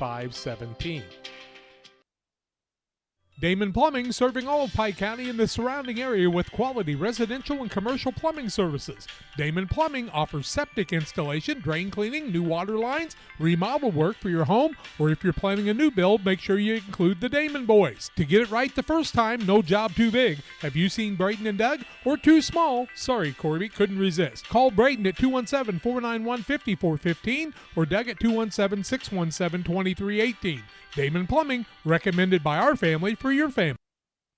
Damon Plumbing, serving all of Pike County and the surrounding area with quality residential and commercial plumbing services. Damon Plumbing offers septic installation, drain cleaning, new water lines, remodel work for your home, or if you're planning a new build, make sure you include the Damon boys. To get it right the first time, no job too big. Have you seen Braden and Doug? Or too small? Sorry, Corby, couldn't resist. Call Braden at 217-491-5415 or Doug at 217-617-2318. Damon Plumbing, recommended by our family for your family.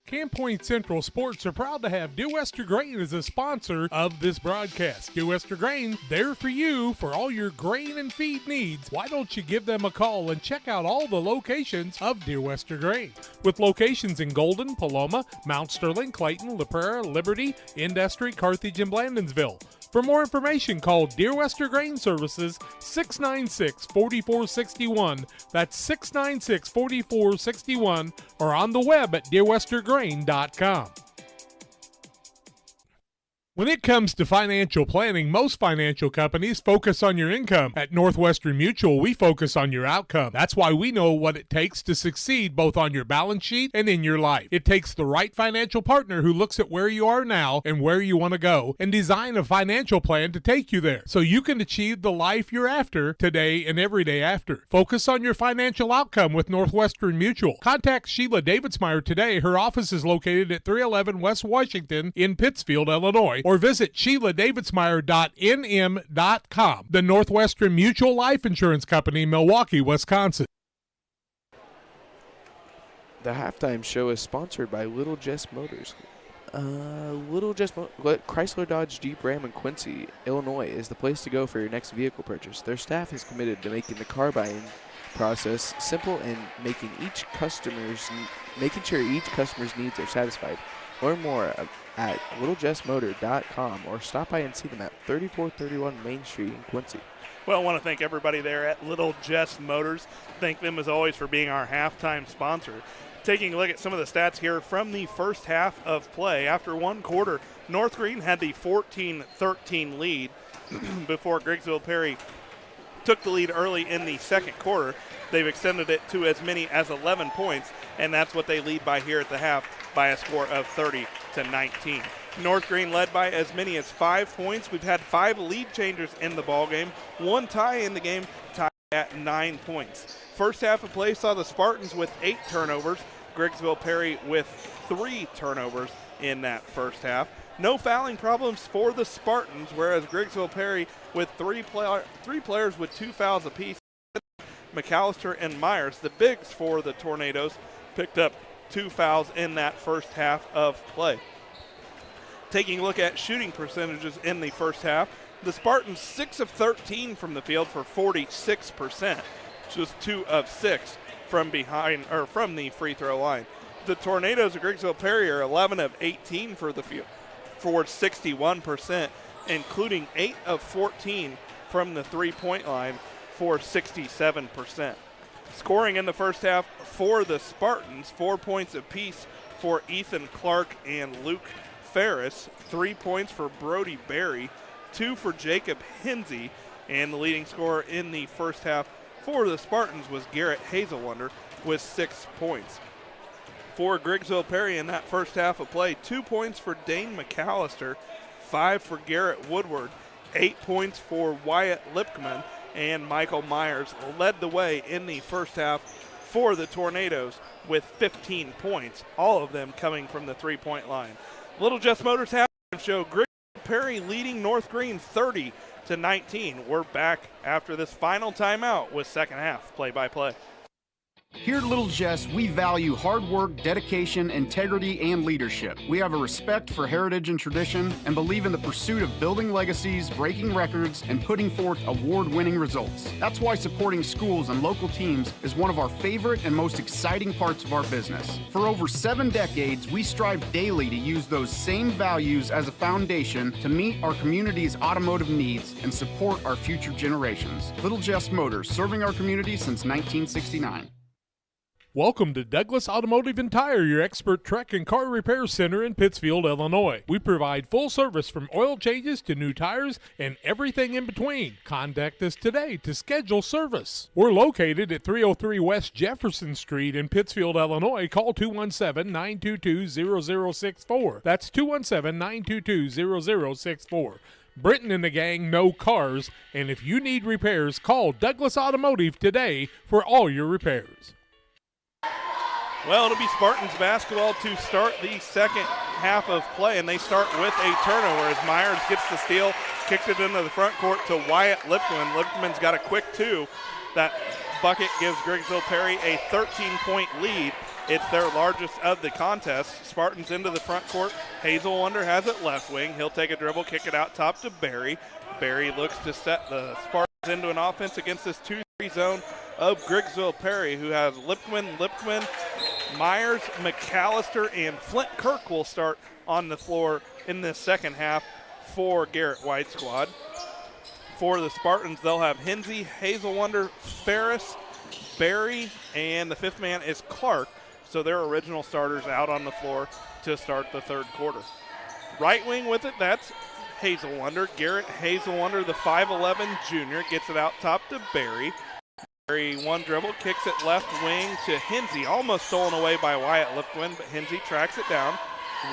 Camp Point Central Sports are proud to have Dear Wester Grain as a sponsor of this broadcast. Dear Wester Grain, there for you for all your grain and feed needs. Why don't you give them a call and check out all the locations of Dear Wester Grain? With locations in Golden, Paloma, Mount Sterling, Clayton, La Prairie, Liberty, Industry, Carthage, and Blandonsville. For more information, call Dear Wester Grain Services 696-4461. That's 696-4461, or on the web at dearwestergrain.com. When it comes to financial planning, most financial companies focus on your income. At Northwestern Mutual, we focus on your outcome. That's why we know what it takes to succeed both on your balance sheet and in your life. It takes the right financial partner who looks at where you are now and where you want to go and design a financial plan to take you there so you can achieve the life you're after today and every day after. Focus on your financial outcome with Northwestern Mutual. Contact Sheila Davidsmeyer today. Her office is located at 311 West Washington in Pittsfield, Illinois, or visit SheilaDavidsmeyer.nm.com. The Northwestern Mutual Life Insurance Company, Milwaukee, Wisconsin. The halftime show is sponsored by Little Jess Motors. Chrysler Dodge Jeep Ram in Quincy, Illinois is the place to go for your next vehicle purchase. Their staff is committed to making the car buying process simple and making sure each customer's needs are satisfied. Learn more at littlejessmotor.com or stop by and see them at 3431 Main Street in Quincy. Well, I want to thank everybody there at Little Jess Motors. Thank them, as always, for being our halftime sponsor. Taking a look at some of the stats here from the first half of play. After one quarter, North Greene had the 14-13 lead before Griggsville Perry took the lead early in the second quarter. They've extended it to as many as 11 points, and that's what they lead by here at the half by a score of 30-19. North Greene led by as many as 5 points. We've had 5 lead changers in the ballgame, 1 tie in the game, tied at 9 points. First half of play saw the Spartans with 8 turnovers, Griggsville Perry with 3 turnovers in that first half. No fouling problems for the Spartans, whereas Griggsville Perry with three players with 2 fouls apiece. McAllister and Myers, the bigs for the Tornadoes, picked up 2 fouls in that first half of play. Taking a look at shooting percentages in the first half, the Spartans 6 of 13 from the field for 46%, just 2 of 6 from the free throw line. The Tornadoes of Griggsville Perry are 11 of 18 for the field for 61%, including 8 of 14 from the three-point line for 67%. Scoring in the first half for the Spartans, 4 points apiece for Ethan Clark and Luke Ferris, 3 points for Brody Berry, 2 for Jacob Hinsey, and the leading scorer in the first half for the Spartans was Garrett Hazelwonder with 6 points. For Griggsville Perry in that first half of play, 2 points for Dane McAllister, 5 for Garrett Woodward, 8 points for Wyatt Lipkman, and Michael Myers led the way in the first half for the Tornadoes with 15 points, all of them coming from the three-point line. Little Jess Motors halftime show, Griggsville Perry leading North Greene 30-19. We're back after this final timeout with second half play-by-play. Here at Little Jess, we value hard work, dedication, integrity, and leadership. We have a respect for heritage and tradition and believe in the pursuit of building legacies, breaking records, and putting forth award-winning results. That's why supporting schools and local teams is one of our favorite and most exciting parts of our business. For over 7 decades, we strive daily to use those same values as a foundation to meet our community's automotive needs and support our future generations. Little Jess Motors, serving our community since 1969. Welcome to Douglas Automotive and Tire, your expert truck and car repair center in Pittsfield, Illinois. We provide full service from oil changes to new tires and everything in between. Contact us today to schedule service. We're located at 303 West Jefferson Street in Pittsfield, Illinois. Call 217-922-0064. That's 217-922-0064. Britton and the gang know cars, and if you need repairs, call Douglas Automotive today for all your repairs. Well, it'll be Spartans basketball to start the second half of play, and they start with a turnover as Myers gets the steal, kicked it into the front court to Wyatt Lipman. Lipman's got a quick two. That bucket gives Griggsville Perry a 13-point lead. It's their largest of the contest. Spartans into the front court. Hazel Wonder has it left wing. He'll take a dribble, kick it out top to Barry. Barry looks to set the Spartans into an offense against this 2-3 zone of Griggsville Perry, who has Lipman, Myers, McAllister, and Flint Kirk will start on the floor in the second half for Garrett White's squad. For the Spartans, they'll have Hinsey, Hazel Wonder, Ferris, Barry, and the fifth man is Clark. So their original starters out on the floor to start the third quarter. Right wing with it, that's Hazel Wonder. Garrett Hazel Wonder, the 5'11 junior, gets it out top to Barry. Barry one dribble, kicks it left wing to Hinsey, almost stolen away by Wyatt Lipwin, but Hinsey tracks it down.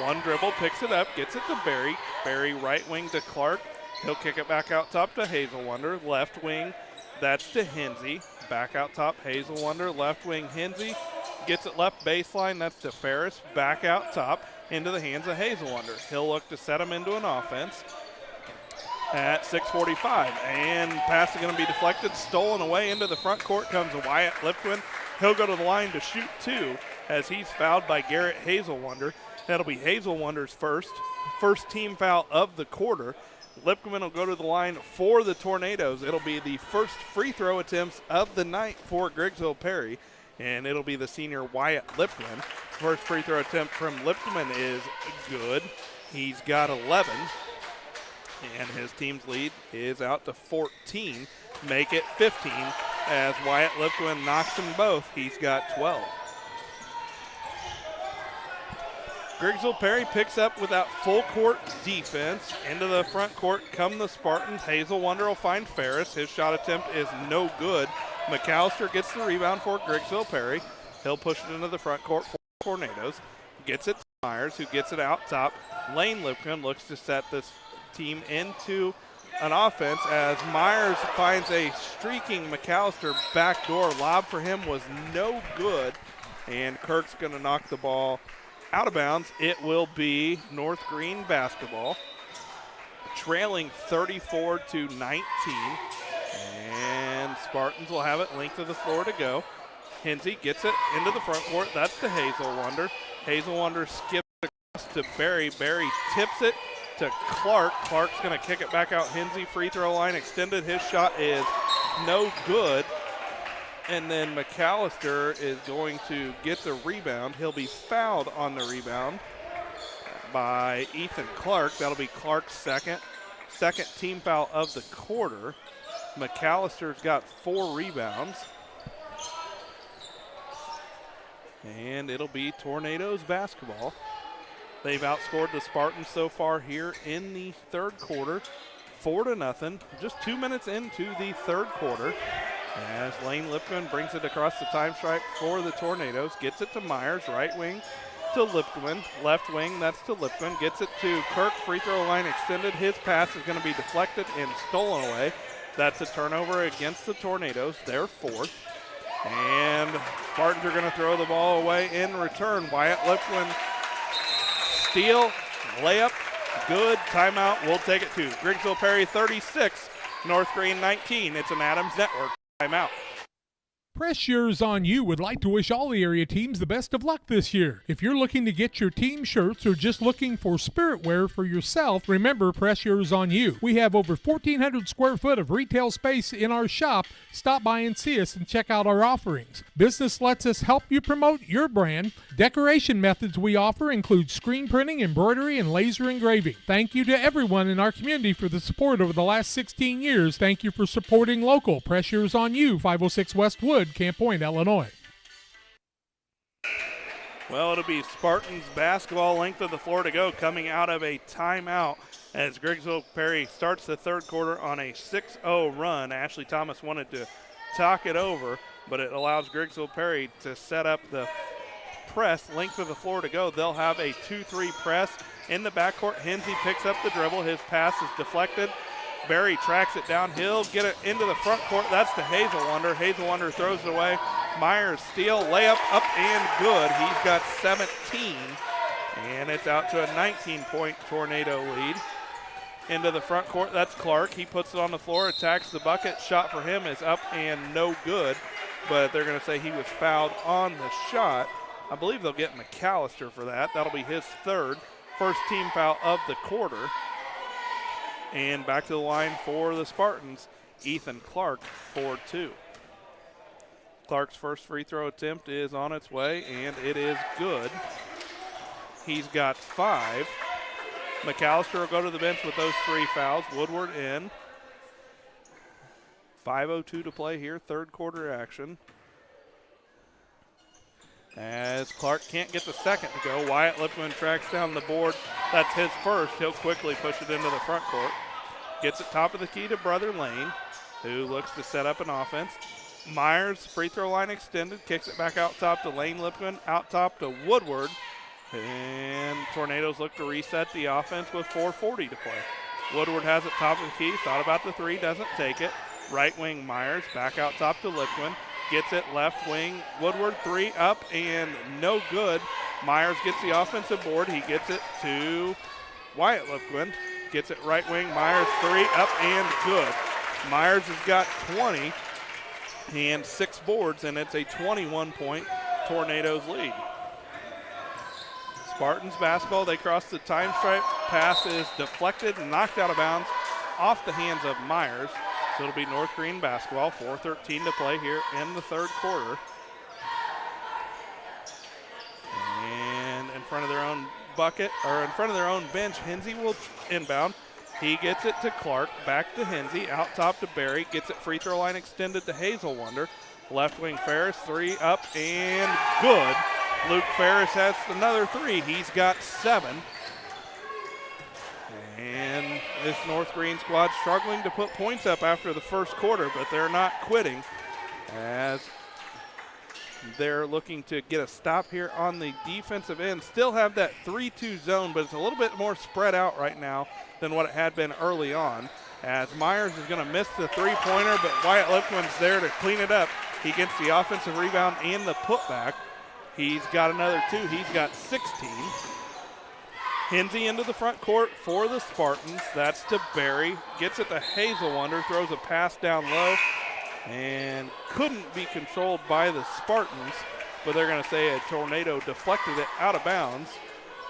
One dribble, picks it up, gets it to Barry. Barry right wing to Clark. He'll kick it back out top to Hazel Wonder. Left wing, that's to Hinsey. Back out top, Hazel Wonder. Left wing, Hinsey. Gets it left baseline, that's to Ferris. Back out top, into the hands of Hazel Wonder. He'll look to set him into an offense at 6:45. And pass is going to be deflected, stolen away into the front court comes Wyatt Lipwin. He'll go to the line to shoot two as he's fouled by Garrett Hazel Wonder. That'll be Hazel Wonder's first team foul of the quarter. Lipman will go to the line for the Tornadoes. It'll be the first free throw attempts of the night for Griggsville Perry, and it'll be the senior Wyatt Lipman. First free throw attempt from Lipman is good. He's got 11, and his team's lead is out to 14. Make it 15 as Wyatt Lipman knocks them both. He's got 12. Griggsville Perry picks up with that full court defense. Into the front court come the Spartans. Hazel Wonder will find Ferris. His shot attempt is no good. McAllister gets the rebound for Griggsville Perry. He'll push it into the front court for Tornadoes. Gets it to Myers, who gets it out top. Lane Lipkin looks to set this team into an offense as Myers finds a streaking McAllister backdoor. Lob for him was no good, and Kirk's going to knock the ball out of bounds. It will be North Greene basketball, trailing 34-19, and Spartans will have it length of the floor to go. Hinsey gets it into the front court. That's to Hazel Wonder. Hazel Wonder skips across to Barry. Barry tips it to Clark. Clark's going to kick it back out. Hinsey free throw line extended. His shot is no good. And then McAllister is going to get the rebound. He'll be fouled on the rebound by Ethan Clark. That'll be Clark's second team foul of the quarter. McAllister's got 4 rebounds. And it'll be Tornadoes basketball. They've outscored the Spartans so far here in the third quarter, 4-0. Just 2 minutes into the third quarter. As Lane Lipman brings it across the time stripe for the Tornadoes. Gets it to Myers, right wing to Lipman. Left wing, that's to Lipman. Gets it to Kirk, free throw line extended. His pass is going to be deflected and stolen away. That's a turnover against the Tornadoes, their fourth. And Spartans are going to throw the ball away in return. Wyatt Lipman, steal, layup, good. Timeout, we'll take it to Griggsville Perry 36, North Greene 19. It's an Adams Network timeout. Press Yours On You would like to wish all the area teams the best of luck this year. If you're looking to get your team shirts or just looking for spirit wear for yourself, remember Press Yours On You. We have over 1,400 square foot of retail space in our shop. Stop by and see us and check out our offerings. Business lets us help you promote your brand. Decoration methods we offer include screen printing, embroidery, and laser engraving. Thank you to everyone in our community for the support over the last 16 years. Thank you for supporting local. Press Yours On You, 506 West Wood, Camp Point, Illinois. Well, it'll be Spartans basketball, length of the floor to go, coming out of a timeout as Griggsville Perry starts the third quarter on a 6-0 run. Ashley Thomas wanted to talk it over, but it allows Griggsville Perry to set up the press, length of the floor to go. They'll have a 2-3 press in the backcourt. Hensey picks up the dribble. His pass is deflected. Berry tracks it down. He'll get it into the front court. That's to Hazelwonder. Hazelwonder throws it away. Myers steal, layup up and good. He's got 17, and it's out to a 19-point Tornado lead. Into the front court, that's Clark. He puts it on the floor, attacks the bucket. Shot for him is up and no good, but they're going to say he was fouled on the shot. I believe they'll get McAllister for that. That'll be his third, first team foul of the quarter. And back to the line for the Spartans, Ethan Clark for 2. Clark's first free throw attempt is on its way, and it is good. He's got 5. McAllister will go to the bench with those 3 fouls. Woodward in. 5:02 to play here, third quarter action. As Clark can't get the second to go, Wyatt Lipman tracks down the board. That's his first. He'll quickly push it into the front court. Gets it top of the key to Brother Lane, who looks to set up an offense. Myers, free throw line extended, kicks it back out top to Lane Lipman, out top to Woodward. And Tornadoes look to reset the offense with 4:40 to play. Woodward has it top of the key, thought about the 3, doesn't take it. Right wing Myers, back out top to Lipman. Gets it left wing, Woodward 3 up and no good. Myers gets the offensive board. He gets it to Wyatt Lipman. Gets it right wing, Myers 3 up and good. Myers has got 20 and 6 boards, and it's a 21-point Tornadoes lead. Spartans basketball, they cross the time stripe. Pass is deflected and knocked out of bounds off the hands of Myers. So it'll be North Greene basketball, 4:13 to play here in the third quarter. And in front of their own bucket, or in front of their own bench, Hensey will inbound. He gets it to Clark, back to Hensey, out top to Berry, gets it free throw line extended to Hazelwonder. Left wing Ferris, 3 up and good. Luke Ferris has another 3. He's got 7. And this North Greene squad struggling to put points up after the first quarter, but they're not quitting as they're looking to get a stop here on the defensive end. Still have that 3-2 zone, but it's a little bit more spread out right now than what it had been early on. As Myers is going to miss the 3-pointer, but Wyatt Lipman's there to clean it up. He gets the offensive rebound and the putback. He's got another 2. He's got 16. Hensey into the front court for the Spartans. That's to Berry. Gets it to Hazelwonder. Throws a pass down low and couldn't be controlled by the Spartans, but they're going to say a Tornado deflected it out of bounds,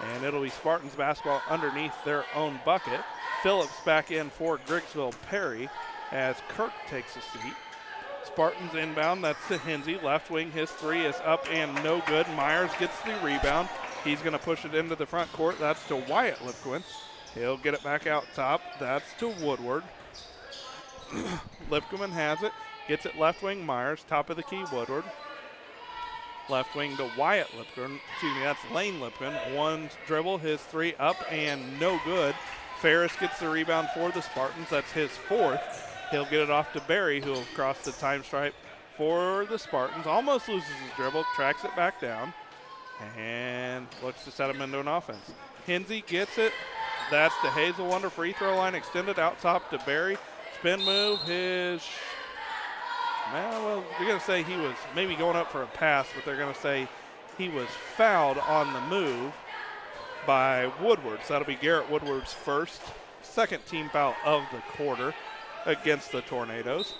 and it'll be Spartans basketball underneath their own bucket. Phillips back in for Griggsville Perry as Kirk takes a seat. Spartans inbound, that's to Hensey. Left wing, his 3 is up and no good. Myers gets the rebound. He's going to push it into the front court. That's to Wyatt Lipman. He'll get it back out top. That's to Woodward. Lipman has it. Gets it left wing, Myers. Top of the key, Woodward. Left wing to Wyatt Lipman. Excuse me, that's Lane Lipman. One dribble, his 3 up and no good. Ferris gets the rebound for the Spartans. That's his 4th. He'll get it off to Berry, who will cross the time stripe for the Spartans. Almost loses his dribble, tracks it back down, and looks to set him into an offense. Hensey gets it. That's the Hazelwonder free throw line extended out top to Berry. Spin move, we're going to say he was maybe going up for a pass, but they're going to say he was fouled on the move by Woodward. So that'll be Garrett Woodward's second team foul of the quarter against the Tornadoes.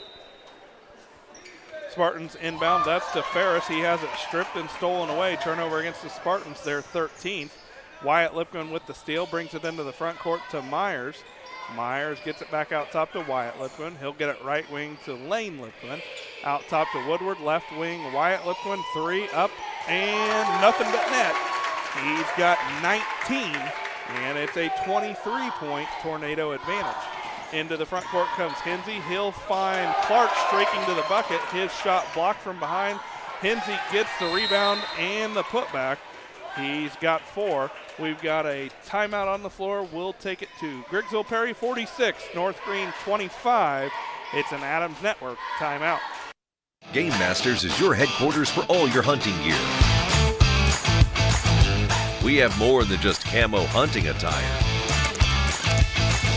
Spartans inbound, that's to Ferris. He has it stripped and stolen away. Turnover against the Spartans, their 13th. Wyatt Lipman with the steal, brings it into the front court to Myers. Myers gets it back out top to Wyatt Lipman. He'll get it right wing to Lane Lipman. Out top to Woodward, left wing, Wyatt Lipman, 3 up and nothing but net. He's got 19, and it's a 23-point Tornado advantage. Into the front court comes Hensey. He'll find Clark streaking to the bucket. His shot blocked from behind. Hensey gets the rebound and the putback. He's got 4. We've got a timeout on the floor. We'll take it to Griggsville Perry 46, North Greene 25. It's an Adams Network timeout. Game Masters is your headquarters for all your hunting gear. We have more than just camo hunting attire.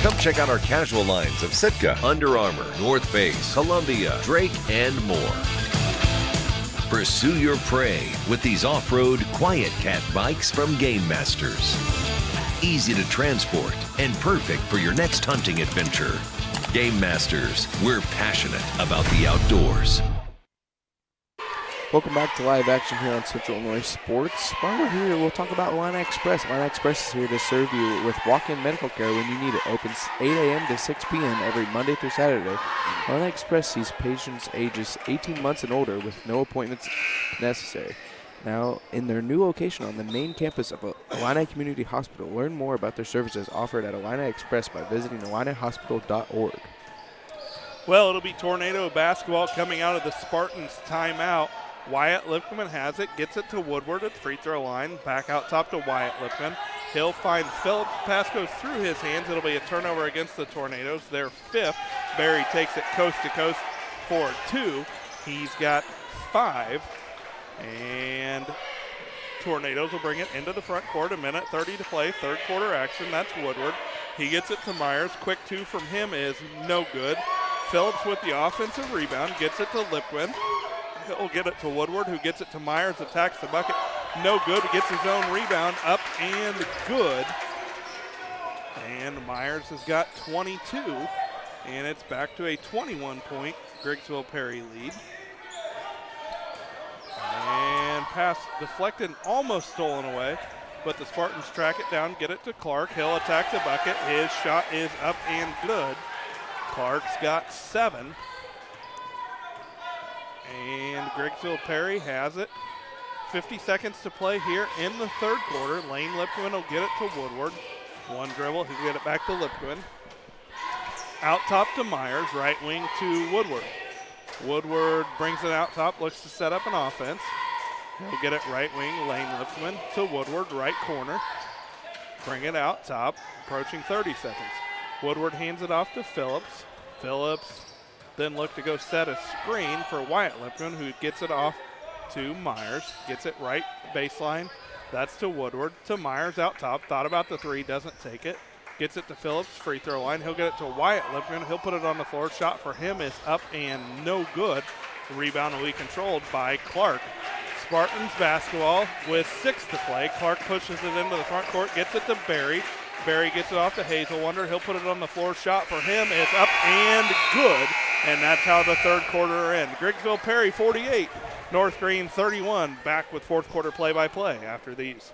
Come check out our casual lines of Sitka, Under Armour, North Face, Columbia, Drake, and more. Pursue your prey with these off-road Quiet Cat bikes from Game Masters. Easy to transport and perfect for your next hunting adventure. Game Masters, we're passionate about the outdoors. Welcome back to live action here on Central Illinois Sports. While we're here, we'll talk about Illini Express. Illini Express is here to serve you with walk-in medical care when you need it. Opens 8 a.m. to 6 p.m. every Monday through Saturday. Illini Express sees patients ages 18 months and older with no appointments necessary. Now, in their new location on the main campus of Illini Community Hospital, learn more about their services offered at Illini Express by visiting IlliniHospital.org. Well, it'll be Tornado basketball coming out of the Spartans timeout. Wyatt Lipman has it, gets it to Woodward at the free throw line. Back out top to Wyatt Lipman. He'll find Phillips. Pass goes through his hands. It'll be a turnover against the Tornadoes. Their 5th. Barry takes it coast to coast for 2. He's got 5. And Tornadoes will bring it into the front court. 1:30 to play. Third quarter action. That's Woodward. He gets it to Myers. Quick 2 from him is no good. Phillips with the offensive rebound. Gets it to Lipman. He'll get it to Woodward, who gets it to Myers, attacks the bucket. No good. Gets his own rebound up and good. And Myers has got 22. And it's back to a 21-point Griggsville Perry lead. And pass deflected, almost stolen away. But the Spartans track it down, get it to Clark. He'll attack the bucket. His shot is up and good. Clark's got 7. And Griggsville Perry has it. 50 seconds to play here in the third quarter. Lane Lipquin will get it to Woodward. One dribble, he'll get it back to Lipquin. Out top to Myers, right wing to Woodward. Woodward brings it out top, looks to set up an offense. He'll get it right wing, Lane Lipquin to Woodward, right corner. Bring it out top, approaching 30 seconds. Woodward hands it off to Phillips. Phillips then look to go set a screen for Wyatt Lipman, who gets it off to Myers. Gets it right baseline. That's to Woodward. To Myers out top. Thought about the 3, doesn't take it. Gets it to Phillips, free throw line. He'll get it to Wyatt Lipman. He'll put it on the floor. Shot for him is up and no good. The rebound will be controlled by Clark. Spartans basketball with 6 to play. Clark pushes it into the front court, gets it to Barry. Barry gets it off to Hazelwonder. He'll put it on the floor. Shot for him is up and good. And that's how the third quarter ends. Griggsville Perry 48, North Greene 31. Back with fourth quarter play-by-play after these.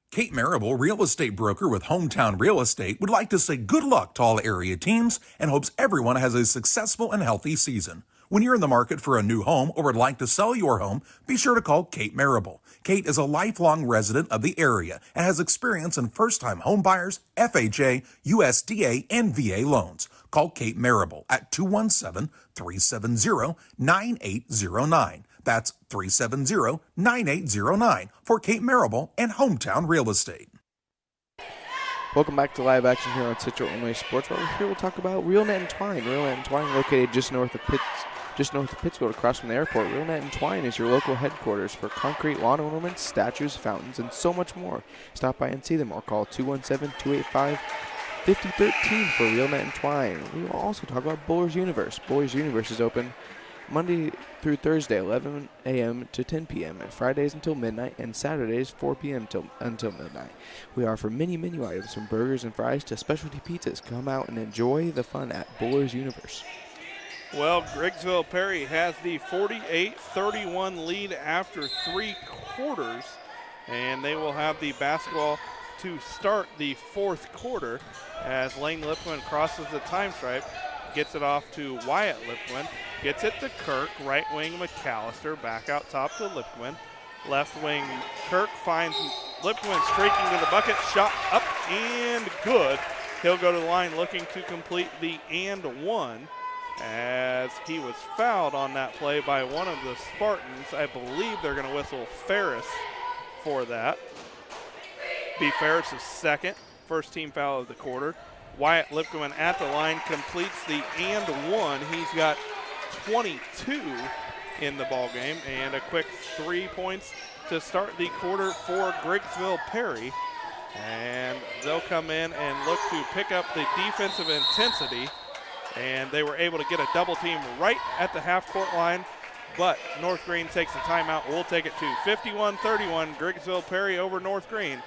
Kate Marable, real estate broker with Hometown Real Estate, would like to say good luck to all area teams and hopes everyone has a successful and healthy season. When you're in the market for a new home or would like to sell your home, be sure to call Kate Marable. Kate is a lifelong resident of the area and has experience in first-time home buyers, FHA, USDA, and VA loans. Call Kate Marable at 217-370-9809. That's 370-9809 for Kate Marable and Hometown Real Estate. Welcome back to live action here on Central Illinois Sports. While we're here, we'll talk about Real Net and Twine. Real Net and Twine, located just north of Pittsfield, across from the airport. Real Net and Twine is your local headquarters for concrete lawn ornaments, statues, fountains, and so much more. Stop by and see them or call 217-285-5013 for Real Net and Twine. We will also talk about Buller's Universe. Buller's Universe is open Monday through Thursday, 11 a.m. to 10 p.m., and Fridays until midnight, and Saturdays, 4 p.m. until midnight. We offer many menu items from burgers and fries to specialty pizzas. Come out and enjoy the fun at Buller's Universe. Well, Griggsville Perry has the 48-31 lead after 3 quarters, and they will have the basketball to start the fourth quarter as Lane Lipman crosses the time stripe, gets it off to Wyatt Lipman, gets it to Kirk, right wing McAllister, back out top to Lipman, left wing Kirk finds Lipman streaking to the bucket, shot up and good. He'll go to the line looking to complete the and one as he was fouled on that play by one of the Spartans. I believe they're going to whistle Ferris for that. Be Ferris's second, first team foul of the quarter. Wyatt Lipman at the line completes the and one. He's got 22 in the ball game, and a quick 3 points to start the quarter for Griggsville Perry. And they'll come in and look to pick up the defensive intensity, and they were able to get a double team right at the half-court line, but North Greene takes the timeout. We'll take it to 51-31, Griggsville Perry over North Greene.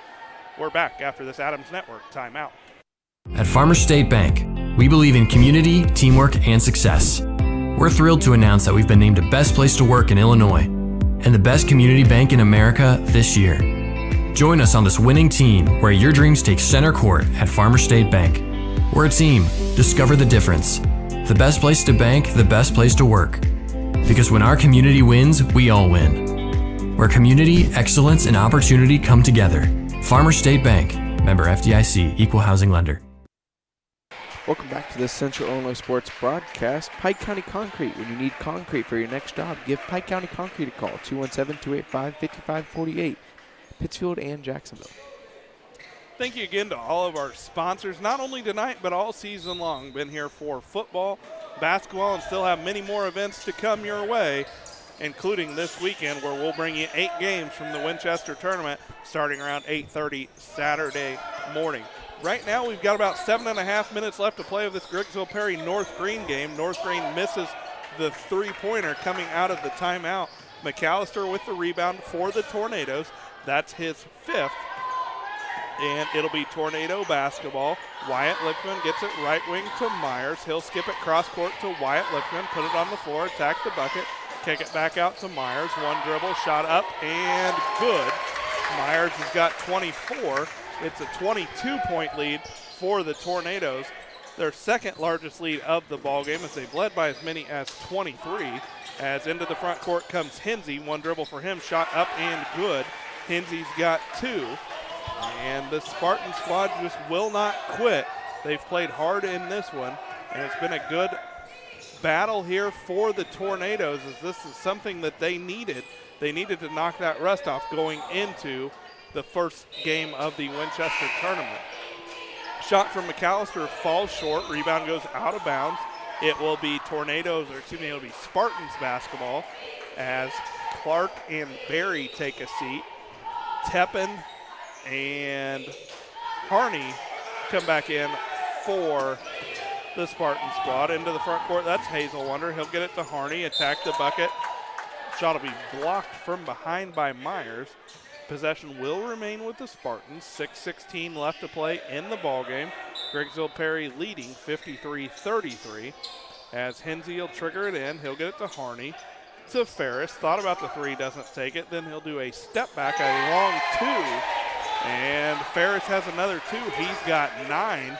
We're back after this Adams Network timeout. At Farmers State Bank, we believe in community, teamwork, and success. We're thrilled to announce that we've been named the best place to work in Illinois and the best community bank in America this year. Join us on this winning team where your dreams take center court at Farmers State Bank. We're a team. Discover the difference. The best place to bank, the best place to work. Because when our community wins, we all win. Where community, excellence, and opportunity come together. Farmers State Bank. Member FDIC. Equal housing lender. Welcome back to the Central Illinois Sports Broadcast. Pike County Concrete. When you need concrete for your next job, give Pike County Concrete a call. 217-285-5548. Pittsfield and Jacksonville. Thank you again to all of our sponsors, not only tonight but all season long. Been here for football, basketball, and still have many more events to come your way, including this weekend where we'll bring you 8 games from the Winchester tournament starting around 8:30 Saturday morning. Right now we've got about 7.5 minutes left to play of this Griggsville Perry North Greene game. North Greene misses the three-pointer coming out of the timeout. McAllister with the rebound for the Tornadoes. That's his 5th. And it'll be Tornado basketball. Wyatt Lipman gets it right wing to Myers. He'll skip it cross court to Wyatt Lipman, put it on the floor, attack the bucket, kick it back out to Myers. One dribble, shot up, and good. Myers has got 24. It's a 22-point lead for the Tornadoes. Their second largest lead of the ball game as they've led by as many as 23. As into the front court comes Hinsey. One dribble for him, shot up and good. Hinsey's got 2. And the Spartan squad just will not quit. They've played hard in this one, and it's been a good battle here for the Tornadoes as this is something that they needed. They needed to knock that rust off going into the first game of the Winchester tournament. Shot from McAllister falls short. Rebound goes out of bounds. It will be Tornadoes, or excuse me, it'll be Spartans basketball as Clark and Barry take a seat. Teppen and Harney come back in for the Spartan squad. Into the front court, that's Hazel Wonder. He'll get it to Harney, attack the bucket. Shot will be blocked from behind by Myers. Possession will remain with the Spartans. 6:16 left to play in the ballgame. Griggsville Perry leading 53-33. As Hinsey will trigger it in, he'll get it to Harney. To Ferris, thought about the 3, doesn't take it. Then he'll do a step back, a long 2. And Ferris has another 2. He's got 9.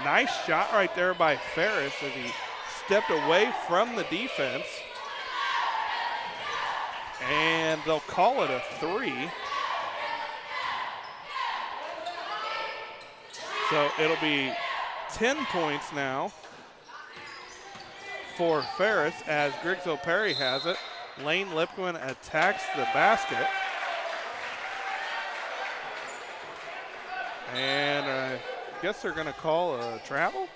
Nice shot right there by Ferris as he stepped away from the defense. And they'll call it a 3. So it'll be 10 points now for Ferris as Griggsville Perry has it. Lane Lipman attacks the basket. And I guess they're going to call a travel.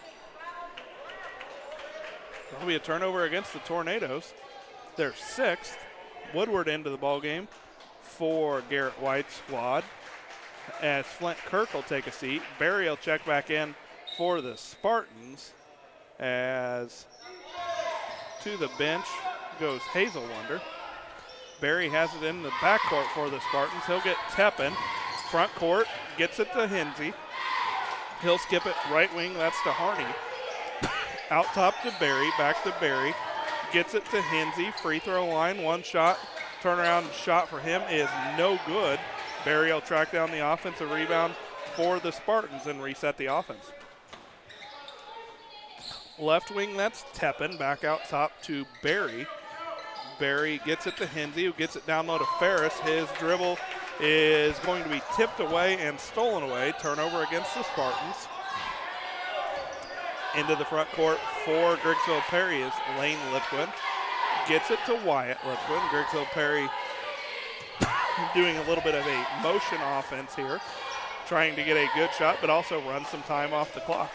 That'll be a turnover against the Tornadoes. Their 6th. Woodward into the ball game for Garrett White's squad. As Flint Kirk will take a seat. Barry will check back in for the Spartans. As to the bench goes Hazel Wonder. Barry has it in the backcourt for the Spartans. He'll get Teppen. Front court, gets it to Hinsey. He'll skip it right wing, that's to Harney. Out top to Barry, back to Barry. Gets it to Hinsey, free throw line, one shot. Turnaround shot for him is no good. Barry will track down the offensive rebound for the Spartans and reset the offense. Left wing, that's Teppen, back out top to Barry. Barry gets it to Hinsey, who gets it down low to Ferris. His dribble is going to be tipped away and stolen away. Turnover against the Spartans. Into the front court for Griggsville Perry is Lane Lipwin. Gets it to Wyatt Lipwin. Griggsville Perry doing a little bit of a motion offense here. trying to get a good shot, but also run some time off the clock.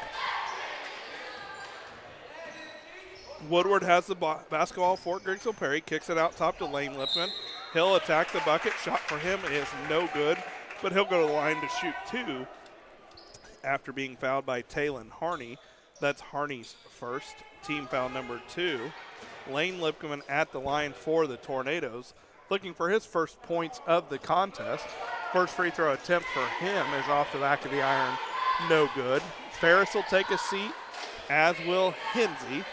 Woodward has the basketball for Griggsville Perry, kicks it out top to Lane Lipman. He'll attack the bucket. Shot for him is no good, but he'll go to the line to shoot 2 after being fouled by Taylon Harney. That's Harney's first, team foul number 2. Lane Lipman at the line for the Tornadoes, looking for his first points of the contest. First free throw attempt for him is off the back of the iron, no good. Ferris will take a seat, as will Hinsey.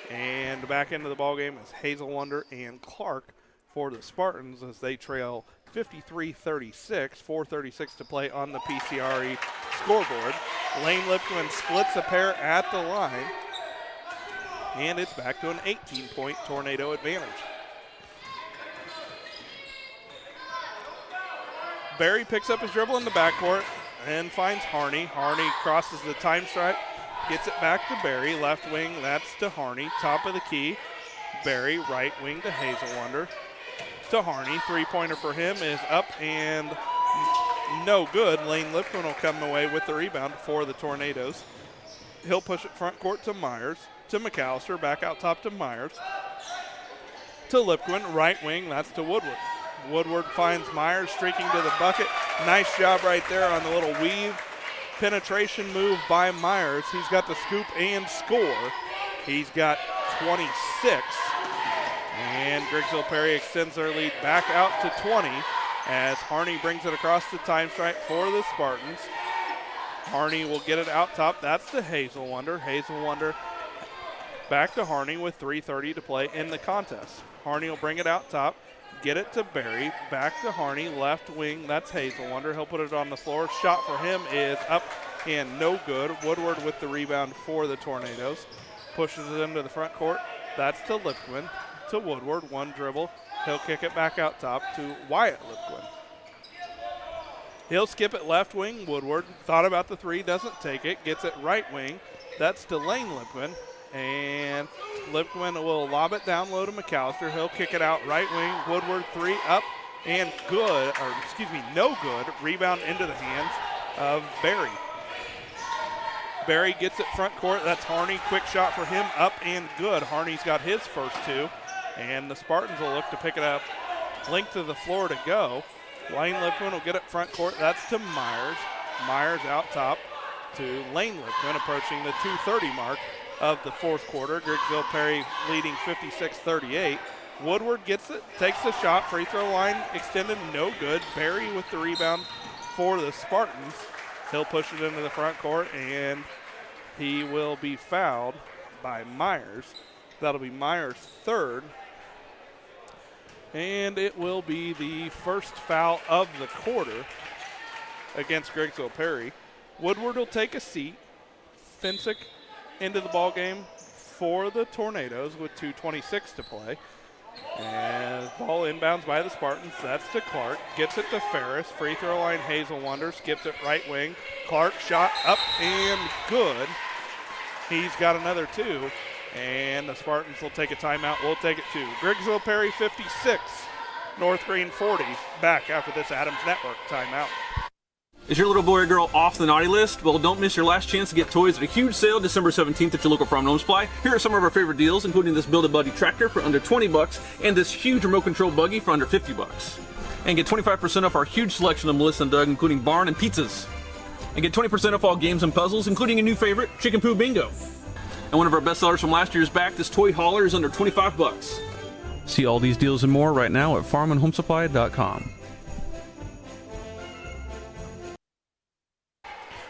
And back into the ballgame is Hazelwonder and Clark for the Spartans as they trail 53-36, 4:36 to play on the PCRE scoreboard. Lane Lipman splits a pair at the line, and it's back to an 18-point Tornado advantage. Barry picks up his dribble in the backcourt and finds Harney. Harney crosses the time stripe, gets it back to Barry. Left wing, that's to Harney. Top of the key, Barry. Right wing to Hazelwonder. To Harney. Three-pointer for him is up and no good. Lane Lipman will come away with the rebound for the Tornadoes. He'll push it front court to Myers. To McAllister. Back out top to Myers. To Lipman. Right wing, that's to Woodward. Woodward finds Myers streaking to the bucket. Nice job right there on the little weave. Penetration move by Myers. He's got the scoop and score. He's got 26. And Griggsville Perry extends their lead back out to 20 as Harney brings it across the time stripe for the Spartans. Harney will get it out top. That's to Hazelwonder. Hazelwonder back to Harney with 3:30 to play in the contest. Harney will bring it out top. Get it to Barry. Back to Harney. Left wing. That's Hazelwonder. He'll put it on the floor. Shot for him is up and no good. Woodward with the rebound for the Tornadoes. Pushes it into the front court. That's to Lipquin. To Woodward. One dribble. He'll kick it back out top to Wyatt Lipquin. He'll skip it left wing. Woodward thought about the three. Doesn't take it. Gets it right wing. That's to Lane Lipquin. And Lipquin will lob it down low to McAllister. He'll kick it out right wing. Woodward three up and good, or excuse me, no good. Rebound into the hands of Barry. Barry gets it front court. That's Harney. Quick shot for him, up and good. Harney's got his first 2. And the Spartans will look to pick it up. Length of the floor to go. Lane Lipquin will get it front court. That's to Myers. Myers out top to Lane Lipquin, approaching the 2:30 mark of the fourth quarter. Griggsville Perry leading 56-38. Woodward gets it, takes the shot, free throw line extended, no good. Barry with the rebound for the Spartans. He'll push it into the front court, and he will be fouled by Myers. That'll be Myers' third, and it will be the first foul of the quarter against Griggsville Perry. Woodward will take a seat. Finsick into the ball game for the Tornadoes with 2:26 to play. And ball inbounds by the Spartans. That's to Clark. Gets it to Ferris. Free throw line, Hazelwonder. Skips it right wing. Clark shot up and good. He's got another 2. And the Spartans will take a timeout. We'll take it too. Griggsville Perry 56. North Greene 40. Back after this Adams Network timeout. Is your little boy or girl off the naughty list? Well, don't miss your last chance to get toys at a huge sale December 17th at your local Farm and Home Supply. Here are some of our favorite deals, including this Build-A-Buddy tractor for under $20 and this huge remote control buggy for under $50. And get 25% off our huge selection of Melissa & Doug, including barn and pizzas. And get 20% off all games and puzzles, including a new favorite, Chicken Poo Bingo. And one of our best sellers from last year's back, this toy hauler is under $25. See all these deals and more right now at farmandhomesupply.com.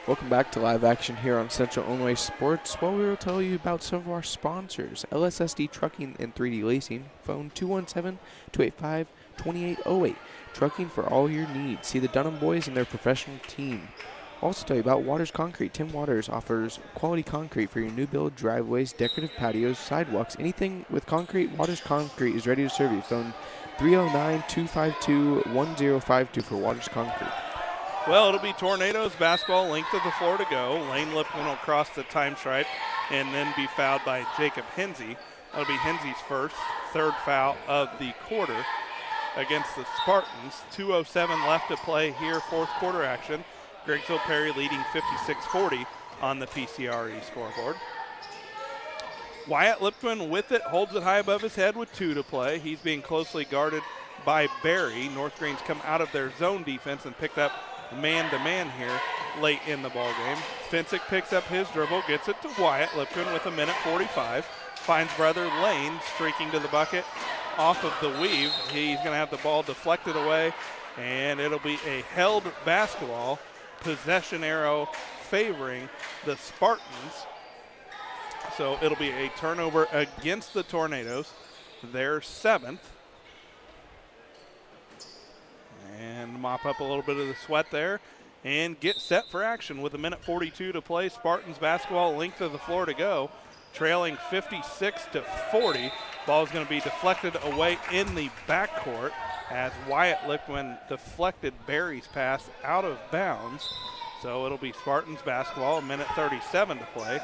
Welcome back to live action here on Central Illinois Sports. Well, we will tell you about some of our sponsors. LSSD Trucking and 3D Lacing. Phone 217-285-2808. Trucking for all your needs. See the Dunham boys and their professional team. Also tell you about Waters Concrete. Tim Waters offers quality concrete for your new build, driveways, decorative patios, sidewalks, anything with concrete. Waters Concrete is ready to serve you. Phone 309-252-1052 for Waters Concrete. Well, it'll be Tornadoes basketball, length of the floor to go. Lane Lipman will cross the time stripe and then be fouled by Jacob Hinsey. That'll be Hinsey's third foul of the quarter against the Spartans. 2:07 left to play here, fourth quarter action. Griggsville Perry leading 56-40 on the PCRE scoreboard. Wyatt Lipman with it, holds it high above his head with 2 to play. He's being closely guarded by Barry. North Greene's come out of their zone defense and picked up man-to-man here late in the ball game. Finsick picks up his dribble, gets it to Wyatt Lipman with 1:45. Finds brother Lane streaking to the bucket off of the weave. He's going to have the ball deflected away, and it'll be a held basketball, possession arrow favoring the Spartans. So it'll be a turnover against the Tornadoes, their 7th. And mop up a little bit of the sweat there and get set for action with 1:42 to play. Spartans basketball, length of the floor to go, trailing 56-40. Ball is going to be deflected away in the backcourt as Wyatt Lickman deflected Barry's pass out of bounds. So it'll be Spartans basketball, 1:37 to play.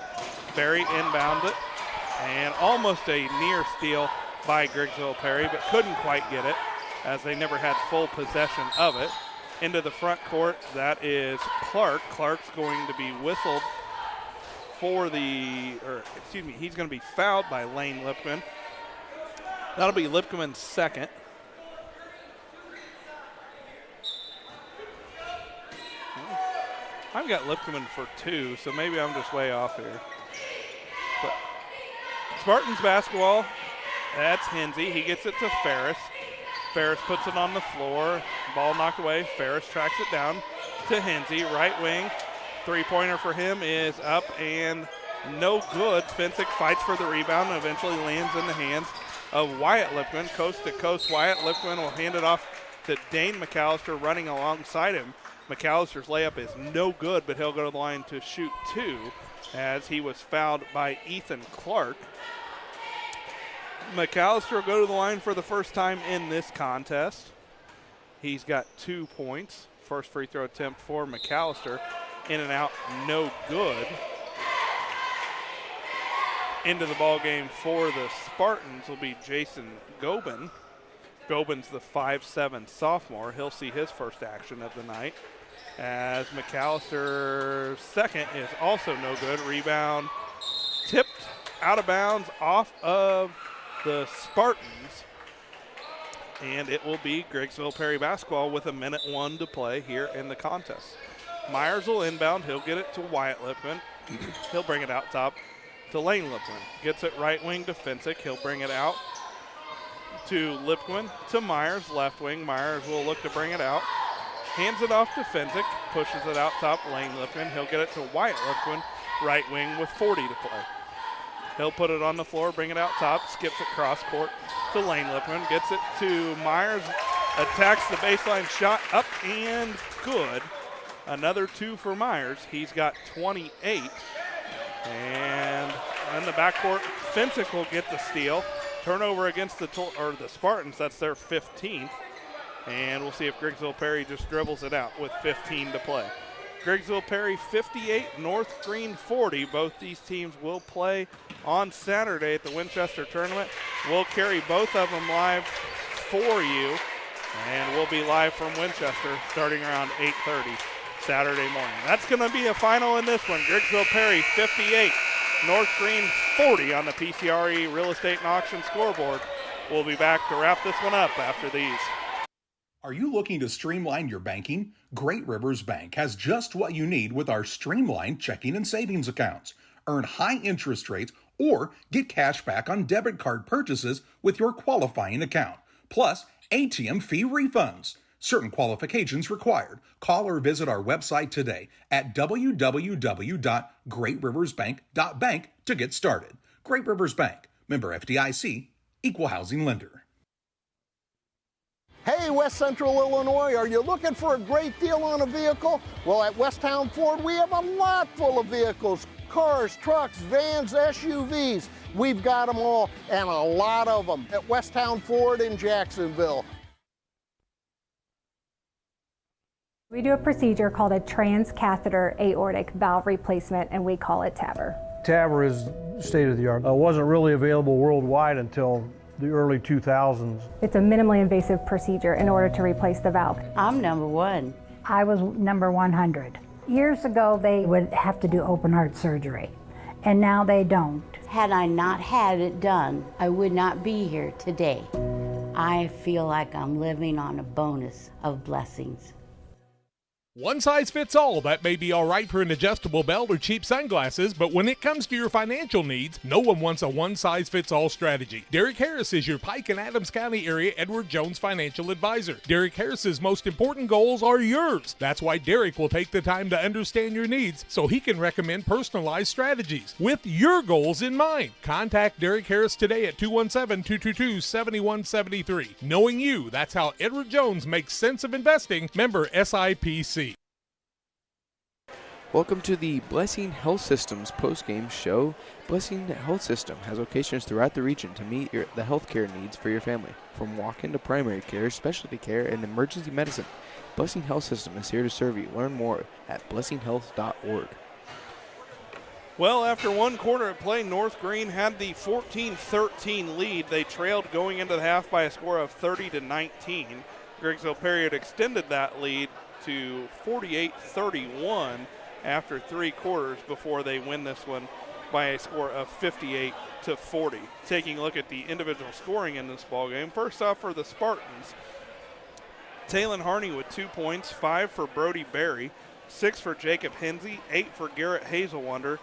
Barry inbound it, and almost a near steal by Griggsville Perry, but couldn't quite get it as they never had full possession of it. Into the front court, that is Clark. Clark's going to be whistled for he's going to be fouled by Lane Lipman. That'll be Lipman's 2nd. I've got Lipman for 2, so maybe I'm just way off here. But Spartans basketball, that's Hensey. He gets it to Ferris. Ferris puts it on the floor. Ball knocked away. Ferris tracks it down to Hensey. Right wing. Three-pointer for him is up and no good. Finsick fights for the rebound and eventually lands in the hands of Wyatt Lipman. Coast to coast, Wyatt Lipman will hand it off to Dane McAllister running alongside him. McAllister's layup is no good, but he'll go to the line to shoot 2 as he was fouled by Ethan Clark. McAllister will go to the line for the first time in this contest. He's got 2 points. First free throw attempt for McAllister. In and out, no good. Into the ball game for the Spartans will be Jason Gobin. Gobin's the 5'7" sophomore. He'll see his first action of the night. As McAllister's 2nd is also no good. Rebound tipped out of bounds off of the Spartans. And it will be Griggsville Perry basketball with 1:01 to play here in the contest. Myers will inbound. He'll get it to Wyatt Lipman. He'll bring it out top to Lane Lipman. Gets it right wing to Finsick. He'll bring it out to Lipman to Myers, left wing. Myers will look to bring it out. Hands it off to Finsick. Pushes it out top, Lane Lipman. He'll get it to Wyatt Lipman, right wing with 40 to play. He'll put it on the floor, bring it out top, skips it cross court to Lane Lipman. Gets it to Myers, attacks the baseline shot, up and good. Another 2 for Myers. He's got 28. And in the backcourt, Finsick will get the steal. Turnover against the Spartans, that's their 15th. And we'll see if Griggsville Perry just dribbles it out with 15 to play. Griggsville Perry 58, North Greene 40. Both these teams will play on Saturday at the Winchester tournament. We'll carry both of them live for you. And we'll be live from Winchester starting around 8:30 Saturday morning. That's going to be a final in this one. Griggsville Perry 58, North Greene 40 on the PCRE Real Estate and Auction scoreboard. We'll be back to wrap this one up after these. Are you looking to streamline your banking? Great Rivers Bank has just what you need with our streamlined checking and savings accounts. Earn high interest rates or get cash back on debit card purchases with your qualifying account. Plus, ATM fee refunds. Certain qualifications required. Call or visit our website today at www.greatriversbank.bank to get started. Great Rivers Bank, member FDIC, equal housing lender. Hey, West Central Illinois, are you looking for a great deal on a vehicle? Well, at Westtown Ford, we have a lot full of vehicles. Cars, trucks, vans, SUVs. We've got them all, and a lot of them at Westtown Ford in Jacksonville. We do a procedure called a transcatheter aortic valve replacement, and we call it TAVR. TAVR is state of the art. It wasn't really available worldwide until the early 2000s. It's a minimally invasive procedure in order to replace the valve. I'm number 1. I was number 100. Years ago, they would have to do open heart surgery, and now they don't. Had I not had it done, I would not be here today. I feel like I'm living on a bonus of blessings. One size fits all, that may be all right for an adjustable belt or cheap sunglasses, but when it comes to your financial needs, no one wants a one-size-fits-all strategy. Derek Harris is your Pike and Adams County area Edward Jones financial advisor. Derek Harris's most important goals are yours. That's why Derek will take the time to understand your needs so he can recommend personalized strategies with your goals in mind. Contact Derek Harris today at 217-222-7173. Knowing you, that's how Edward Jones makes sense of investing. Member SIPC. Welcome to the Blessing Health Systems postgame show. Blessing Health System has locations throughout the region to meet the healthcare needs for your family. From walk-in to primary care, specialty care, and emergency medicine, Blessing Health System is here to serve you. Learn more at blessinghealth.org. Well, after one quarter of play, North Greene had the 14-13 lead. They trailed going into the half by a score of 30-19. Griggsville Perry had extended that lead to 48-31 after 3 quarters before they win this one by a score of 58-40. Taking a look at the individual scoring in this ballgame, first off for the Spartans, Talon Harney with 2 points, 5 for Brody Berry, 6 for Jacob Hensey, 8 for Garrett Hazelwonder,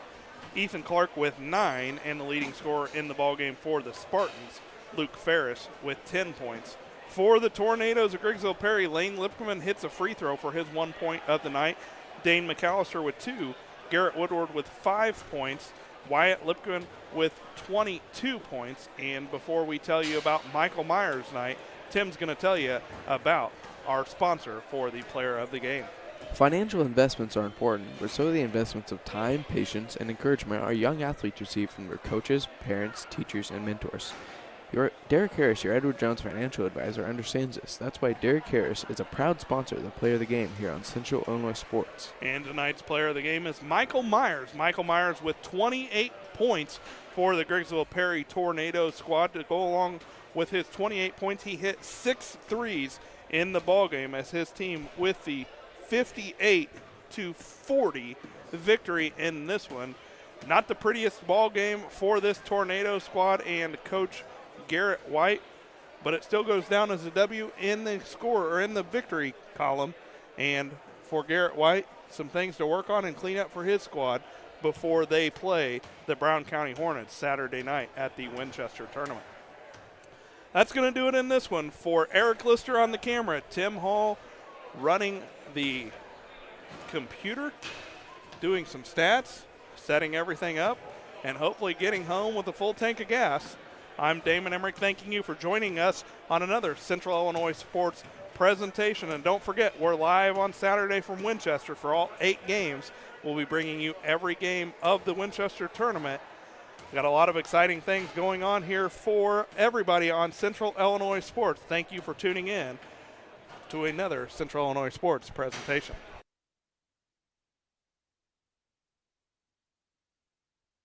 Ethan Clark with 9, and the leading scorer in the ballgame for the Spartans, Luke Ferris, with 10 points. For the Tornadoes of Griggsville Perry, Lane Lipkerman hits a free throw for his 1 point of the night. Dane McAllister with 2. Garrett Woodward with 5 points. Wyatt Lipkerman with 22 points. And before we tell you about Michael Myers' night, Tim's going to tell you about our sponsor for the player of the game. Financial investments are important, but so are the investments of time, patience, and encouragement our young athletes receive from their coaches, parents, teachers, and mentors. Derek Harris, your Edward Jones financial advisor, understands this. That's why Derek Harris is a proud sponsor of the Player of the Game here on Central Illinois Sports. And tonight's Player of the Game is Michael Myers. Michael Myers with 28 points for the Griggsville Perry Tornado squad. To go along with his 28 points, he hit 6 threes in the ballgame as his team with the 58-40 victory in this one. Not the prettiest ball game for this Tornado squad and Coach Garrett White, but it still goes down as a W in the score or in the victory column. And for Garrett White, some things to work on and clean up for his squad before they play the Brown County Hornets Saturday night at the Winchester tournament. That's going to do it in this one. For Eric Lister on the camera, Tim Hall running the computer, doing some stats, setting everything up, and hopefully getting home with a full tank of gas. I'm Damon Emmerich, thanking you for joining us on another Central Illinois Sports presentation. And don't forget, we're live on Saturday from Winchester for all 8 games. We'll be bringing you every game of the Winchester tournament. We've got a lot of exciting things going on here for everybody on Central Illinois Sports. Thank you for tuning in to another Central Illinois Sports presentation.